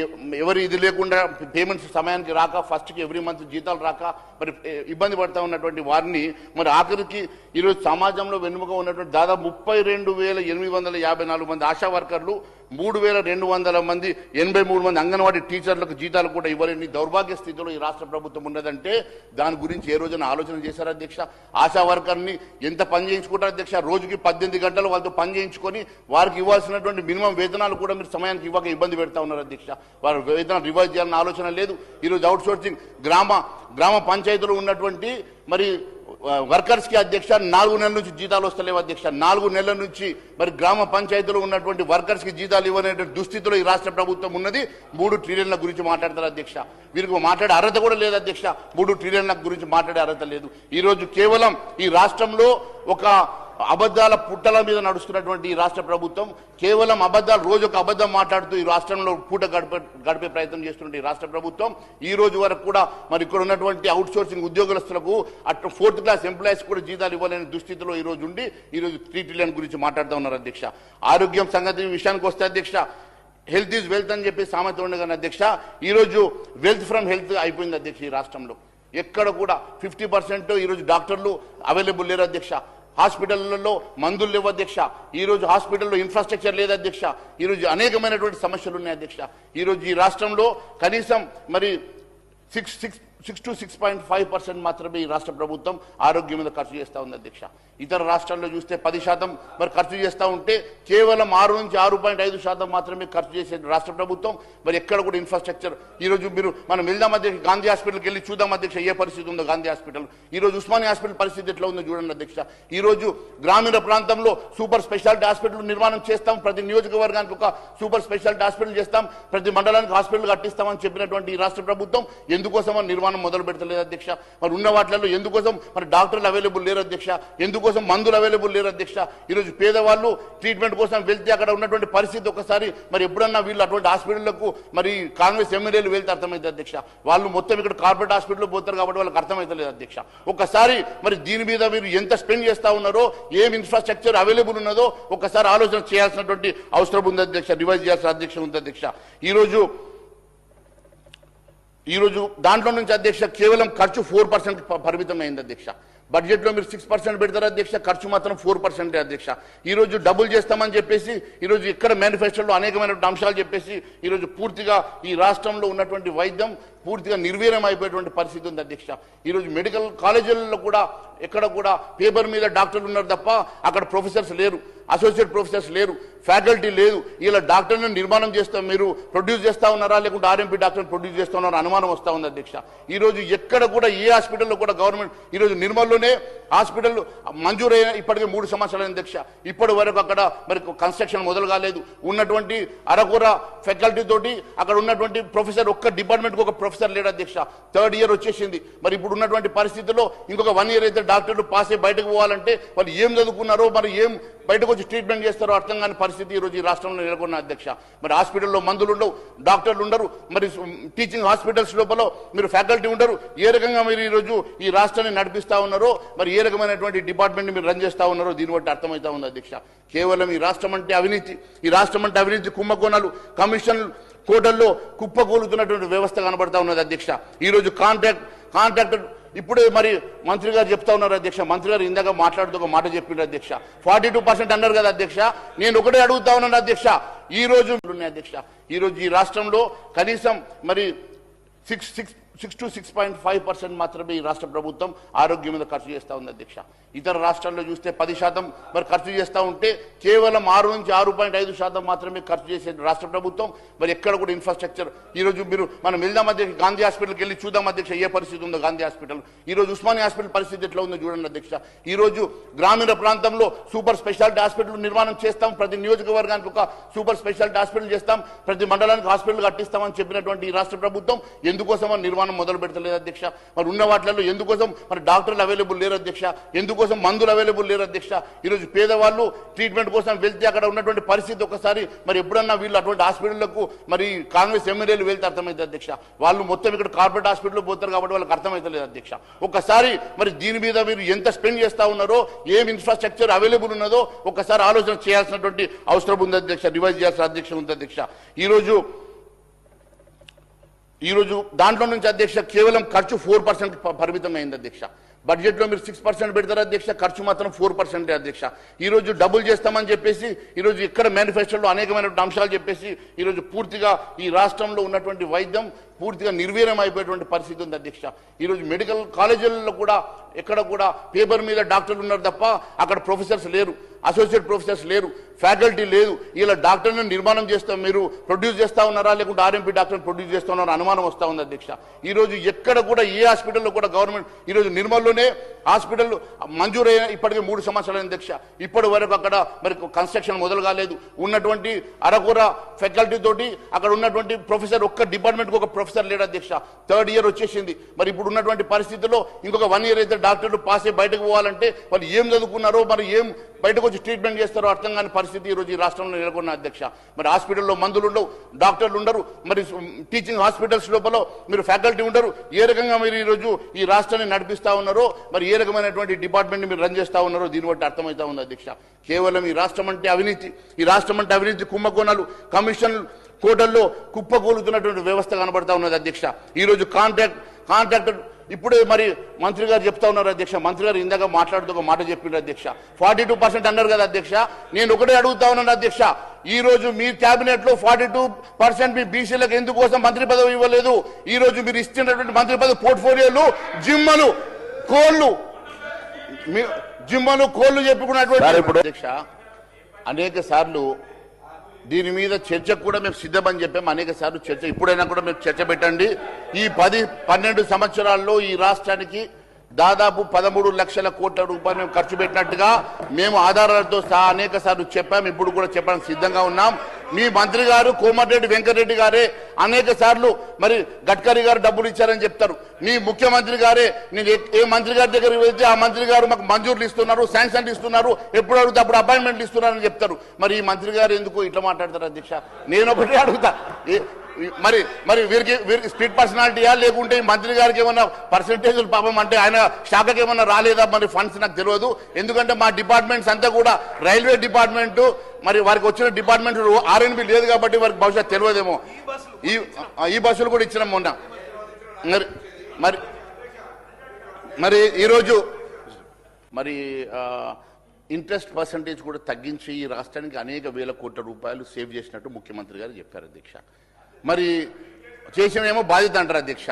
Speaker 1: ఎవరు ఇది లేకుండా పేమెంట్స్ సమయానికి రాక ఫస్ట్కి ఎవ్రీ మంత్ జీతాలు రాక మరి ఇబ్బంది పడతా ఉన్నటువంటి వారిని మరి ఆఖరికి ఈరోజు సమాజంలో వెన్నుముగా ఉన్నటువంటి దాదాపు 32,854 మంది ఆశా వర్కర్లు 3200 మంది 83 మంది అంగన్వాడీ టీచర్లకు జీతాలు కూడా ఇవ్వలేని దౌర్భాగ్య స్థితిలో ఈ రాష్ట్ర ప్రభుత్వం ఉన్నదంటే దాని గురించి ఏ రోజున ఆలోచన చేశారు అధ్యక్ష? ఆశా వర్కర్ని ఎంత పని చేయించుకుంటారు అధ్యక్ష? రోజుకి 18 గంటలు వాళ్ళతో పని చేయించుకొని వారికి ఇవ్వాల్సినటువంటి మినిమం వేతనాలు కూడా మీరు సమయానికి ఇవ్వక ఇబ్బంది పెడతా ఉన్నారు అధ్యక్ష. వారి వేతనాలు రివైజ్ చేయాలన్న ఆలోచన లేదు. ఈరోజు అవుట్ సోర్సింగ్ గ్రామ పంచాయతీలో ఉన్నటువంటి మరి వర్కర్స్ కి అధ్యక్ష 4 నెలల నుంచి జీతాలు వస్తలేవు అధ్యక్ష. 4 నెలల నుంచి మరి గ్రామ పంచాయతీలో ఉన్నటువంటి వర్కర్స్ కి జీతాలు ఇవ్వనే దుస్థితిలో ఈ రాష్ట్ర ప్రభుత్వం ఉన్నది. 3 ట్రిలియన్ల గురించి మాట్లాడతారు అధ్యక్ష. వీరికి మాట్లాడే అర్హత కూడా లేదు అధ్యక్ష. 3 ట్రిలియన్ల గురించి మాట్లాడే అర్హత లేదు. ఈరోజు కేవలం ఈ రాష్ట్రంలో ఒక అబద్ధాల పుట్టల మీద నడుస్తున్నటువంటి ఈ రాష్ట్ర ప్రభుత్వం కేవలం అబద్ధాలు, రోజు ఒక అబద్ధం మాట్లాడుతూ ఈ రాష్ట్రంలో పూట గడిపే ప్రయత్నం చేస్తున్న ఈ రాష్ట్ర ప్రభుత్వం ఈ రోజు వరకు కూడా మరి ఇక్కడ ఉన్నటువంటి అవుట్ సోర్సింగ్ ఉద్యోగస్తులకు అటు 4th క్లాస్ ఎంప్లాయీస్ కూడా జీతాలు ఇవ్వలేని దుస్థితిలో ఈ రోజు ఉండి ఈ రోజు 3 ట్రిలియన్ గురించి మాట్లాడుతూ ఉన్నారు అధ్యక్ష. ఆరోగ్యం సంగతి విషయానికి వస్తే అధ్యక్ష, హెల్త్ ఈజ్ వెల్త్ అని చెప్పి సామెత ఉండగానే అధ్యక్ష, ఈ రోజు వెల్త్ ఫ్రమ్ హెల్త్ అయిపోయింది అధ్యక్ష. ఈ రాష్ట్రంలో ఎక్కడ కూడా 50% ఈరోజు డాక్టర్లు అవైలబుల్ లేరు అధ్యక్ష. హాస్పిటళ్లలో మందులు లేవు అధ్యక్ష. ఈరోజు హాస్పిటల్లో ఇన్ఫ్రాస్ట్రక్చర్ లేదు అధ్యక్ష. ఈరోజు అనేకమైనటువంటి సమస్యలు ఉన్నాయి అధ్యక్ష. ఈరోజు ఈ రాష్ట్రంలో కనీసం మరి 6 to 6.5% మాత్రమే ఈ రాష్ట్ర ప్రభుత్వం ఆరోగ్యం మీద ఖర్చు చేస్తూ ఉంది అధ్యక్ష. ఇతర రాష్ట్రాల్లో చూస్తే 10% మరి ఖర్చు చేస్తూ ఉంటే కేవలం 6 నుంచి 6.5% మాత్రమే ఖర్చు చేసే రాష్ట్ర ప్రభుత్వం. మరి ఎక్కడ కూడా ఇన్ఫ్రాస్ట్రక్చర్ ఈరోజు మనం వెళ్దాం అధ్యక్ష, గాంధీ హాస్పిటల్కి వెళ్ళి చూద్దాం అధ్యక్ష ఏ పరిస్థితి ఉందో గాంధీ హాస్పిటల్. ఈరోజు ఉస్మానియా హాస్పిటల్ పరిస్థితి ఎట్లా ఉందో చూడండి అధ్యక్ష. ఈరోజు గ్రామీణ ప్రాంతంలో సూపర్ స్పెషాలిటీ హాస్పిటల్ నిర్మాణం చేస్తాం, ప్రతి నియోజకవర్గానికి ఒక సూపర్ స్పెషాలిటీ హాస్పిటల్ చేస్తాం, ప్రతి మండలానికి హాస్పిటల్ కట్టిస్తామని చెప్పినటువంటి ఈ రాష్ట్ర ప్రభుత్వం ఎందుకోసం నిర్మాణం మొదలు పెడతలేదు అధ్యక్ష. మరి ఉన్న వాటిలో ఎందుకోసం మరి డాక్టర్లు అవైలబుల్ లేరు అధ్యక్ష, ఎందుకోసం మందులు అవైలబుల్ లేరు అధ్యక్ష. ఈరోజు పేదవాళ్ళు ట్రీట్మెంట్ కోసం వెళ్తే అక్కడ ఉన్నటువంటి పరిస్థితి ఒకసారి మరి ఎప్పుడన్నా వీళ్ళు అటువంటి హాస్పిటళ్లకు మరి కాంగ్రెస్ ఎమ్మెల్యేలు వెళ్తే అర్థమైంది అధ్యక్ష. వాళ్ళు మొత్తం ఇక్కడ కార్పొరేట్ హాస్పిటల్ పోతారు కాబట్టి వాళ్ళకి అర్థమైతలేదు అధ్యక్ష. ఒకసారి మరి దీని మీద మీరు ఎంత స్పెండ్ చేస్తా ఉన్నారో, ఏం ఇన్ఫ్రాస్ట్రక్చర్ అవైలబుల్ ఉన్నదో ఒకసారి ఆలోచన చేయాల్సినటువంటి అవసరం ఉంది అధ్యక్ష, రివైజ్ చేయాల్సిన అధ్యక్ష ఉంది అధ్యక్ష. ఈరోజు దాంట్లో నుంచి అధ్యక్ష కేవలం ఖర్చు 4% పరిమితం అయింది అధ్యక్ష. బడ్జెట్లో మీరు 6% పెడతారు అధ్యక్ష, ఖర్చు మాత్రం 4% అధ్యక్ష. ఈరోజు డబుల్ చేస్తామని చెప్పేసి ఈరోజు ఇక్కడ మేనిఫెస్టోలో అనేకమైనటువంటి అంశాలు చెప్పేసి ఈరోజు పూర్తిగా ఈ రాష్ట్రంలో ఉన్నటువంటి వైద్యం పూర్తిగా నిర్వీర్యం అయిపోయేటువంటి పరిస్థితి ఉంది అధ్యక్ష. ఈరోజు మెడికల్ కాలేజీలలో కూడా ఎక్కడ కూడా పేపర్ మీద డాక్టర్లు ఉన్నారు తప్ప అక్కడ ప్రొఫెసర్స్ లేరు, అసోసియేట్ ప్రొఫెసర్స్ లేరు, ఫ్యాకల్టీ లేదు. ఇలా డాక్టర్లను నిర్మాణం చేస్తాం, మీరు ప్రొడ్యూస్ చేస్తా ఉన్నారా లేకుంటే ఆర్ఎంపీ డాక్టర్ని ప్రొడ్యూస్ చేస్తా ఉన్నారా అనుమానం వస్తూ ఉంది అధ్యక్ష. ఈరోజు ఎక్కడ కూడా ఏ హాస్పిటల్లో కూడా గవర్నమెంట్ ఈరోజు నిర్మల్లోనే హాస్పిటల్ మంజూరైన ఇప్పటికే 3 సంవత్సరాల అధ్యక్ష. ఇప్పటి వరకు అక్కడ మరి కన్స్ట్రక్షన్ మొదలు కాలేదు. ఉన్నటువంటి అరకొర ఫ్యాకల్టీ తోటి అక్కడ ఉన్నటువంటి ప్రొఫెసర్ ఒక్క డిపార్ట్మెంట్కి ఒక ప్రొఫెసర్ లేడు అధ్యక్ష. 3rd ఇయర్ వచ్చేసింది. మరి ఇప్పుడు ఉన్నటువంటి పరిస్థితుల్లో ఇంకొక 1 ఇయర్ అయితే డాక్టర్లు పాస్ అయ్యి బయటకు పోవాలంటే వాళ్ళు ఏం చదువుకున్నారో మరి ఏం బయటకు వచ్చి ట్రీట్మెంట్ చేస్తారో అర్థం కాని పరిస్థితి ఈరోజు ఈ రాష్ట్రంలో నెలకొన్న అధ్యక్ష. మరి హాస్పిటల్లో మందులు ఉండవు, డాక్టర్లు ఉండరు, మరి టీచింగ్ హాస్పిటల్స్ లోపల మీరు ఫ్యాకల్టీ ఉండరు. ఏ రకంగా మీరు ఈరోజు ఈ రాష్ట్రాన్ని నడిపిస్తా ఉన్నారో, మరి ఏ రకమైనటువంటి డిపార్ట్మెంట్ మీరు రన్ చేస్తా ఉన్నారో దీన్ని బట్టి అర్థమవుతా ఉంది అధ్యక్ష. కేవలం ఈ రాష్ట్రం అంటే అవినీతి, ఈ రాష్ట్రం అంటే అవినీతి కుంభకోణాలు, కమిషన్ కోటల్లో కుప్పకూలుతున్నటువంటి వ్యవస్థ కనబడతా ఉన్నది అధ్యక్ష. ఈరోజు కాంట్రాక్టర్ ఇప్పుడే మరి మంత్రి గారు చెప్తా ఉన్నారు అధ్యక్ష. మంత్రి గారు ఇందాక మాట్లాడుతూ ఒక మాట చెప్పిండ్రు అధ్యక్ష. 42% అన్నారు కదా అధ్యక్ష. నేను ఒకటే అడుగుతా ఉన్నాను అధ్యక్ష, ఈ రోజు అధ్యక్ష ఈరోజు ఈ రాష్ట్రంలో కనీసం మరి 6 to 6.5% మాత్రమే ఈ రాష్ట్ర ప్రభుత్వం ఆరోగ్యం మీద ఖర్చు చేస్తూ ఉంది అధ్యక్ష. ఇతర రాష్ట్రాల్లో చూస్తే 10% మరి ఖర్చు చేస్తూ ఉంటే కేవలం 6 నుంచి 6.5% మాత్రమే ఖర్చు చేసే రాష్ట్ర ప్రభుత్వం. మరి ఎక్కడ కూడా ఇన్ఫ్రాస్ట్రక్చర్ ఈరోజు మనం వెళ్దాం అధ్యక్ష, గాంధీ హాస్పిటల్కి వెళ్ళి చూద్దాం అధ్యక్ష ఏ పరిస్థితి ఉందో గాంధీ హాస్పిటల్. ఈరోజు ఉస్మానియా హాస్పిటల్ పరిస్థితి ఎట్లా ఉందో చూడండి అధ్యక్ష. ఈరోజు గ్రామీణ ప్రాంతంలో సూపర్ స్పెషాలిటీ హాస్పిటల్ నిర్మాణం చేస్తాం, ప్రతి నియోజకవర్గానికి ఒక సూపర్ స్పెషాలిటీ హాస్పిటల్ చేస్తాం, ప్రతి మండలానికి హాస్పిటల్ కట్టిస్తామని చెప్పినటువంటి ఈ రాష్ట్ర ప్రభుత్వం ఎందుకోసం నిర్మాణం మొదలు పెడతలేదు అధ్యక్ష. మరి ఉన్న వాటిలో ఎందుకోసం మరి డాక్టర్లు అవైలబుల్ లేరు అధ్యక్ష, ఎందుకోసం మందులు అవైలబుల్ లేరు అధ్యక్ష. ఈరోజు పేదవాళ్ళు ట్రీట్మెంట్ కోసం వెళ్తే అక్కడ ఉన్నటువంటి పరిస్థితి ఒకసారి మరి ఎప్పుడన్నా వీళ్ళు అటువంటి హాస్పిటళ్లకు మరి కాంగ్రెస్ ఎమ్మెల్యేలు వెళ్తే అర్థమైంది అధ్యక్ష. వాళ్ళు మొత్తం ఇక్కడ కార్పొరేట్ హాస్పిటల్ పోతారు కాబట్టి వాళ్ళకి అర్థమైతలేదు అధ్యక్ష. ఒకసారి మరి దీని మీద మీరు ఎంత స్పెండ్ చేస్తా ఉన్నారో, ఏం ఇన్ఫ్రాస్ట్రక్చర్ అవైలబుల్ ఉన్నదో ఒకసారి ఆలోచన చేయాల్సినటువంటి అవసరం ఉంది అధ్యక్ష, రివైజ్ చేయాల్సిన అధ్యక్ష ఉంది అధ్యక్ష. ఈరోజు దాంట్లో నుంచి అధ్యక్ష కేవలం ఖర్చు 4% పరిమితం అయింది అధ్యక్ష. బడ్జెట్లో మీరు 6% పెడతారు అధ్యక్ష, ఖర్చు మాత్రం 4% అధ్యక్ష. ఈరోజు డబుల్ చేస్తామని చెప్పేసి ఈరోజు ఇక్కడ మేనిఫెస్టోలో అనేకమైనటువంటి అంశాలు చెప్పేసి ఈరోజు పూర్తిగా ఈ రాష్ట్రంలో ఉన్నటువంటి వైద్యం పూర్తిగా నిర్వీర్యం అయిపోయేటువంటి పరిస్థితి ఉంది అధ్యక్ష. ఈరోజు మెడికల్ కాలేజీలలో కూడా ఎక్కడ కూడా పేపర్ మీద డాక్టర్లు ఉన్నారు తప్ప అక్కడ ప్రొఫెసర్స్ లేరు, అసోసియేట్ ప్రొఫెసర్స్ లేరు, ఫ్యాకల్టీ లేదు. ఇలా డాక్టర్లను నిర్మాణం చేస్తాం, మీరు ప్రొడ్యూస్ చేస్తా ఉన్నారా లేకుంటే ఆర్ఎంపీ డాక్టర్ని ప్రొడ్యూస్ చేస్తా ఉన్నారా అనుమానం వస్తూ ఉంది అధ్యక్ష. ఈరోజు ఎక్కడ కూడా ఏ హాస్పిటల్లో కూడా గవర్నమెంట్ ఈరోజు నిర్మల్లోనే హాస్పిటల్ మంజూరైన ఇప్పటికే 3 సంవత్సరాల అధ్యక్ష, ఇప్పటి వరకు అక్కడ మరి కన్స్ట్రక్షన్ మొదలు కాలేదు. ఉన్నటువంటి అరకొర ఫ్యాకల్టీ తోటి అక్కడ ఉన్నటువంటి ప్రొఫెసర్ ఒక్క డిపార్ట్మెంట్కి ఒక ప్రొఫెసర్ లేడు అధ్యక్ష. 3rd ఇయర్ వచ్చేసింది. మరి ఇప్పుడు ఉన్నటువంటి పరిస్థితుల్లో ఇంకొక 1 ఇయర్ అయితే డాక్టర్లు పాస్ అయ్యి బయటకు పోవాలంటే వాళ్ళు ఏం చదువుకున్నారో మరి ఏం బయటకు వచ్చి ట్రీట్మెంట్ చేస్తారో అర్థం కాని పరిస్థితి ఈరోజు ఈ రాష్ట్రంలో నెలకొన్న అధ్యక్ష. మరి హాస్పిటల్లో మందులు ఉండవు, డాక్టర్లు ఉండరు, మరి టీచింగ్ హాస్పిటల్స్ లోపల మీరు ఫ్యాకల్టీ ఉండరు. ఏ రకంగా మీరు ఈరోజు ఈ రాష్ట్రాన్ని నడిపిస్తా ఉన్నారో, మరి ఏ రకమైనటువంటి డిపార్ట్మెంట్ మీరు రన్ చేస్తా ఉన్నారో దీన్ని బట్టి అర్థమవుతా ఉంది అధ్యక్ష. కేవలం ఈ రాష్ట్రం అంటే అవినీతి, ఈ రాష్ట్రం అంటే అవినీతి కుంభకోణాలు, కమిషన్ కోటల్లో కుప్పకూలుతున్నటువంటి వ్యవస్థ కనబడతా ఉన్నది అధ్యక్ష. ఈరోజు కాంట్రాక్టర్ ఇప్పుడే మరి మంత్రి గారు చెప్తా ఉన్నారు అధ్యక్ష. మంత్రి గారు ఇందాక మాట్లాడుతూ ఒక మాట చెప్పిండ్రు అధ్యక్ష, 42% అన్నారు కదా అధ్యక్ష. నేను ఒకటే అడుగుతా ఉన్నాను అధ్యక్ష, ఈ రోజు మీ క్యాబినెట్ లో 42% మీ బీసీలకు ఎందుకోసం మంత్రి పదవి ఇవ్వలేదు? ఈ రోజు మీరు ఇస్తున్నటువంటి మంత్రి పదవి పోర్ట్ఫోలియోలు జిమ్మలు కోళ్లు చెప్పుకున్నటువంటి అధ్యక్ష. అనేక సార్లు దీని మీద చర్చకు కూడా మేము సిద్ధమని చెప్పాము. అనేక సార్లు చర్చ, ఇప్పుడైనా కూడా మేము చర్చ పెట్టండి. ఈ 10-12 సంవత్సరాల్లో ఈ రాష్ట్రానికి దాదాపు 13 లక్షల కోట్ల రూపాయలు మేము ఖర్చు పెట్టినట్టుగా మేము ఆధారాలతో సహా అనేక సార్లు చెప్పాము. ఇప్పుడు కూడా చెప్పడానికి సిద్ధంగా ఉన్నాం. మీ మంత్రి గారు కోమటిరెడ్డి వెంకటరెడ్డి గారే అనేక సార్లు మరి గడ్కరీ గారు డబ్బులు ఇచ్చారని చెప్తారు. మీ ముఖ్యమంత్రి గారే నేను ఏ మంత్రి గారి దగ్గరికి వెళ్తే ఆ మంత్రి గారు మాకు మంజూర్లు ఇస్తున్నారు, శాంక్షన్లు ఇస్తున్నారు, ఎప్పుడు అడుగుతా అప్పుడు అపాయింట్మెంట్లు ఇస్తున్నారని చెప్తారు. మరి ఈ మంత్రి గారు ఎందుకు ఇట్లా మాట్లాడతారు అధ్యక్ష? నేను ఒకటే అడుగుతా, మరి మరి వీరికి స్పీడ్ పర్సనాలిటీయా లేకుంటే ఈ మంత్రి గారికి ఏమన్నా పర్సెంటేజ్లు పాపం అంటే ఆయన శాఖకి ఏమన్నా రాలేదా మరి ఫండ్స్? నాకు తెలియదు. ఎందుకంటే మా డిపార్ట్మెంట్స్ అంతా కూడా రైల్వే డిపార్ట్మెంట్, మరి వారికి వచ్చిన డిపార్ట్మెంట్ ఆర్ఎన్బి లేదు కాబట్టి వారికి భవిష్యత్తు తెలియదేమో. ఈ బస్సులు కూడా ఇచ్చినాం మొన్న. మరి మరి ఈరోజు మరి ఇంట్రెస్ట్ పర్సంటేజ్ కూడా తగ్గించి ఈ రాష్ట్రానికి అనేక వేల కోట్ల రూపాయలు సేవ్ చేసినట్టు ముఖ్యమంత్రి గారు చెప్పారు అధ్యక్ష. మరి చేసినేమో బాధ్యత అంటారు అధ్యక్ష.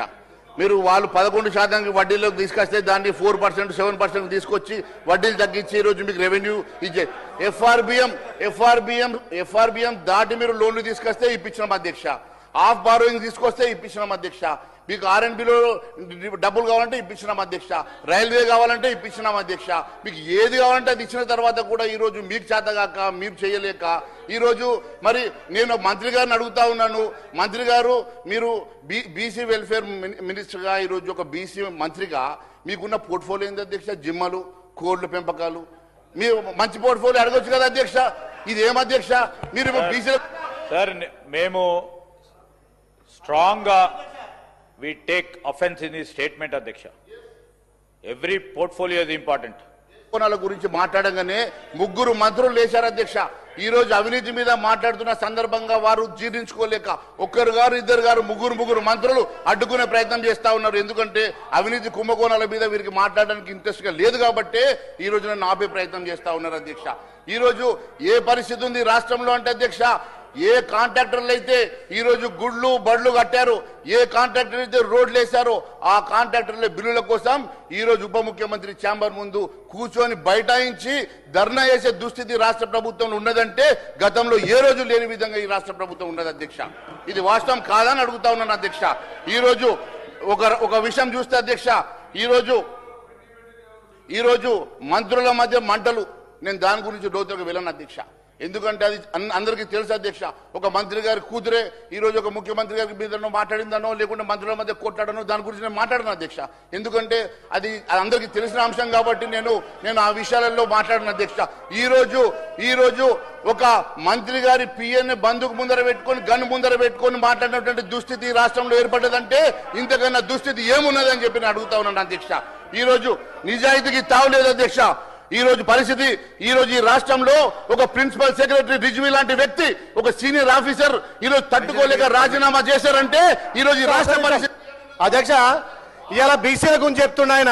Speaker 1: మీరు వాళ్ళు 11% వడ్డీలోకి తీసుకొస్తే దాన్ని 4%, 7% తీసుకొచ్చి వడ్డీలు తగ్గించి ఈరోజు మీకు రెవెన్యూ ఇచ్చే ఎఫ్ఆర్బిఎం దాటి మీరు లోన్లు తీసుకొస్తే ఇప్పించినాం అధ్యక్ష. ఆఫ్ బారోయింగ్ తీసుకొస్తే ఇప్పించినాం అధ్యక్ష. మీకు ఆర్ఎన్బిలో డబ్బులు కావాలంటే ఇప్పించినాం అధ్యక్ష. రైల్వే కావాలంటే ఇప్పించినాం అధ్యక్ష. మీకు ఏది కావాలంటే అది ఇచ్చిన తర్వాత కూడా ఈరోజు మీకు చేతగాక మీరు చేయలేక ఈరోజు మరి నేను మంత్రి గారిని అడుగుతా ఉన్నాను. మంత్రి గారు మీరు బీసీ వెల్ఫేర్ మినిస్టర్గా ఈరోజు ఒక బీసీ మంత్రిగా మీకున్న పోర్ట్ఫోలియో ఏంది అధ్యక్ష? జిమ్మలు, కోళ్ల పెంపకాలు. మీరు మంచి పోర్ట్ఫోలియో అడగొచ్చు కదా అధ్యక్ష. ఇది ఏం అధ్యక్ష? మీరు బీసీ
Speaker 2: సార్ మేము స్ట్రాంగ్గా we take offense in his statement adhyaksha. Every portfolio is important.
Speaker 1: కోణాల గురించి మాట్లాడగానే 3 మంత్రులు లేచారు అధ్యక్ష. ఈ రోజు అవినీతి మీద మాట్లాడుతున్న సందర్భంగా వారు జీర్ణించుకోలేక 1 గారు 2 గారు 3 మంత్రులు అడ్డుకునే ప్రయత్నం చేస్తా ఉన్నారు. ఎందుకంటే అవినీతి కుంభకోణాల మీద వీరికి మాట్లాడడానికి ఇంట్రెస్ట్ గా లేదు కాబట్టి ఈ రోజు నన్ను ఆపే ప్రయత్నం చేస్తా ఉన్నారు అధ్యక్ష. ఈ రోజు ఏ పరిస్థితి ఉంది రాష్ట్రంలో అంటే అధ్యక్ష, ఏ కాంట్రాక్టర్లు అయితే ఈరోజు గుడ్లు బడ్లు కట్టారు, ఏ కాంట్రాక్టర్ అయితే రోడ్లు వేశారో ఆ కాంట్రాక్టర్ల బిల్లుల కోసం ఈరోజు ఉప ముఖ్యమంత్రి ఛాంబర్ ముందు కూర్చొని బైఠాయించి ధర్నా చేసే దుస్థితి రాష్ట్ర ప్రభుత్వంలో ఉన్నదంటే గతంలో ఏ రోజు లేని విధంగా ఈ రాష్ట్ర ప్రభుత్వం ఉన్నది అధ్యక్ష. ఇది వాస్తవం కాదని అడుగుతా ఉన్నాను అధ్యక్ష. ఈరోజు ఒక విషయం చూస్తే అధ్యక్ష, ఈరోజు మంత్రుల మధ్య మంటలు, నేను దాని గురించి లోతుగా వెళ్ళను అధ్యక్ష. ఎందుకంటే అది అందరికీ తెలుసు అధ్యక్ష. ఒక మంత్రి గారి కూతురే ఈరోజు ఒక ముఖ్యమంత్రి గారి మీద మాట్లాడిందనో లేకుంటే మంత్రుల మధ్య కొట్లాడనో దాని గురించి నేను మాట్లాడను అధ్యక్ష. ఎందుకంటే అది అందరికీ తెలిసిన అంశం కాబట్టి నేను ఆ విషయాలలో మాట్లాడిన అధ్యక్ష. ఈ రోజు ఒక మంత్రి గారి పిఎన్ బంధుకు ముందర పెట్టుకొని గన్ ముందర పెట్టుకొని మాట్లాడినటువంటి దుస్థితి రాష్ట్రంలో ఏర్పడ్డదంటే ఇంతకన్నా దుస్థితి ఏమున్నదని చెప్పి నేను అడుగుతా ఉన్నాను అధ్యక్ష. ఈ రోజు నిజాయితీకి తావులేదు అధ్యక్ష. ఈ రోజు పరిస్థితి, ఈ రోజు ఈ రాష్ట్రంలో ఒక ప్రిన్సిపల్ సెక్రటరీ రిజ్వీ లాంటి వ్యక్తి, ఒక సీనియర్ ఆఫీసర్ ఈ రోజు తట్టుకోలేక రాజీనామా చేశారంటే ఈ రోజు ఈ రాష్ట్ర పరిస్థితి
Speaker 3: అధ్యక్ష ఇవాళ బీసీల గురించి చెప్తున్నా ఆయన.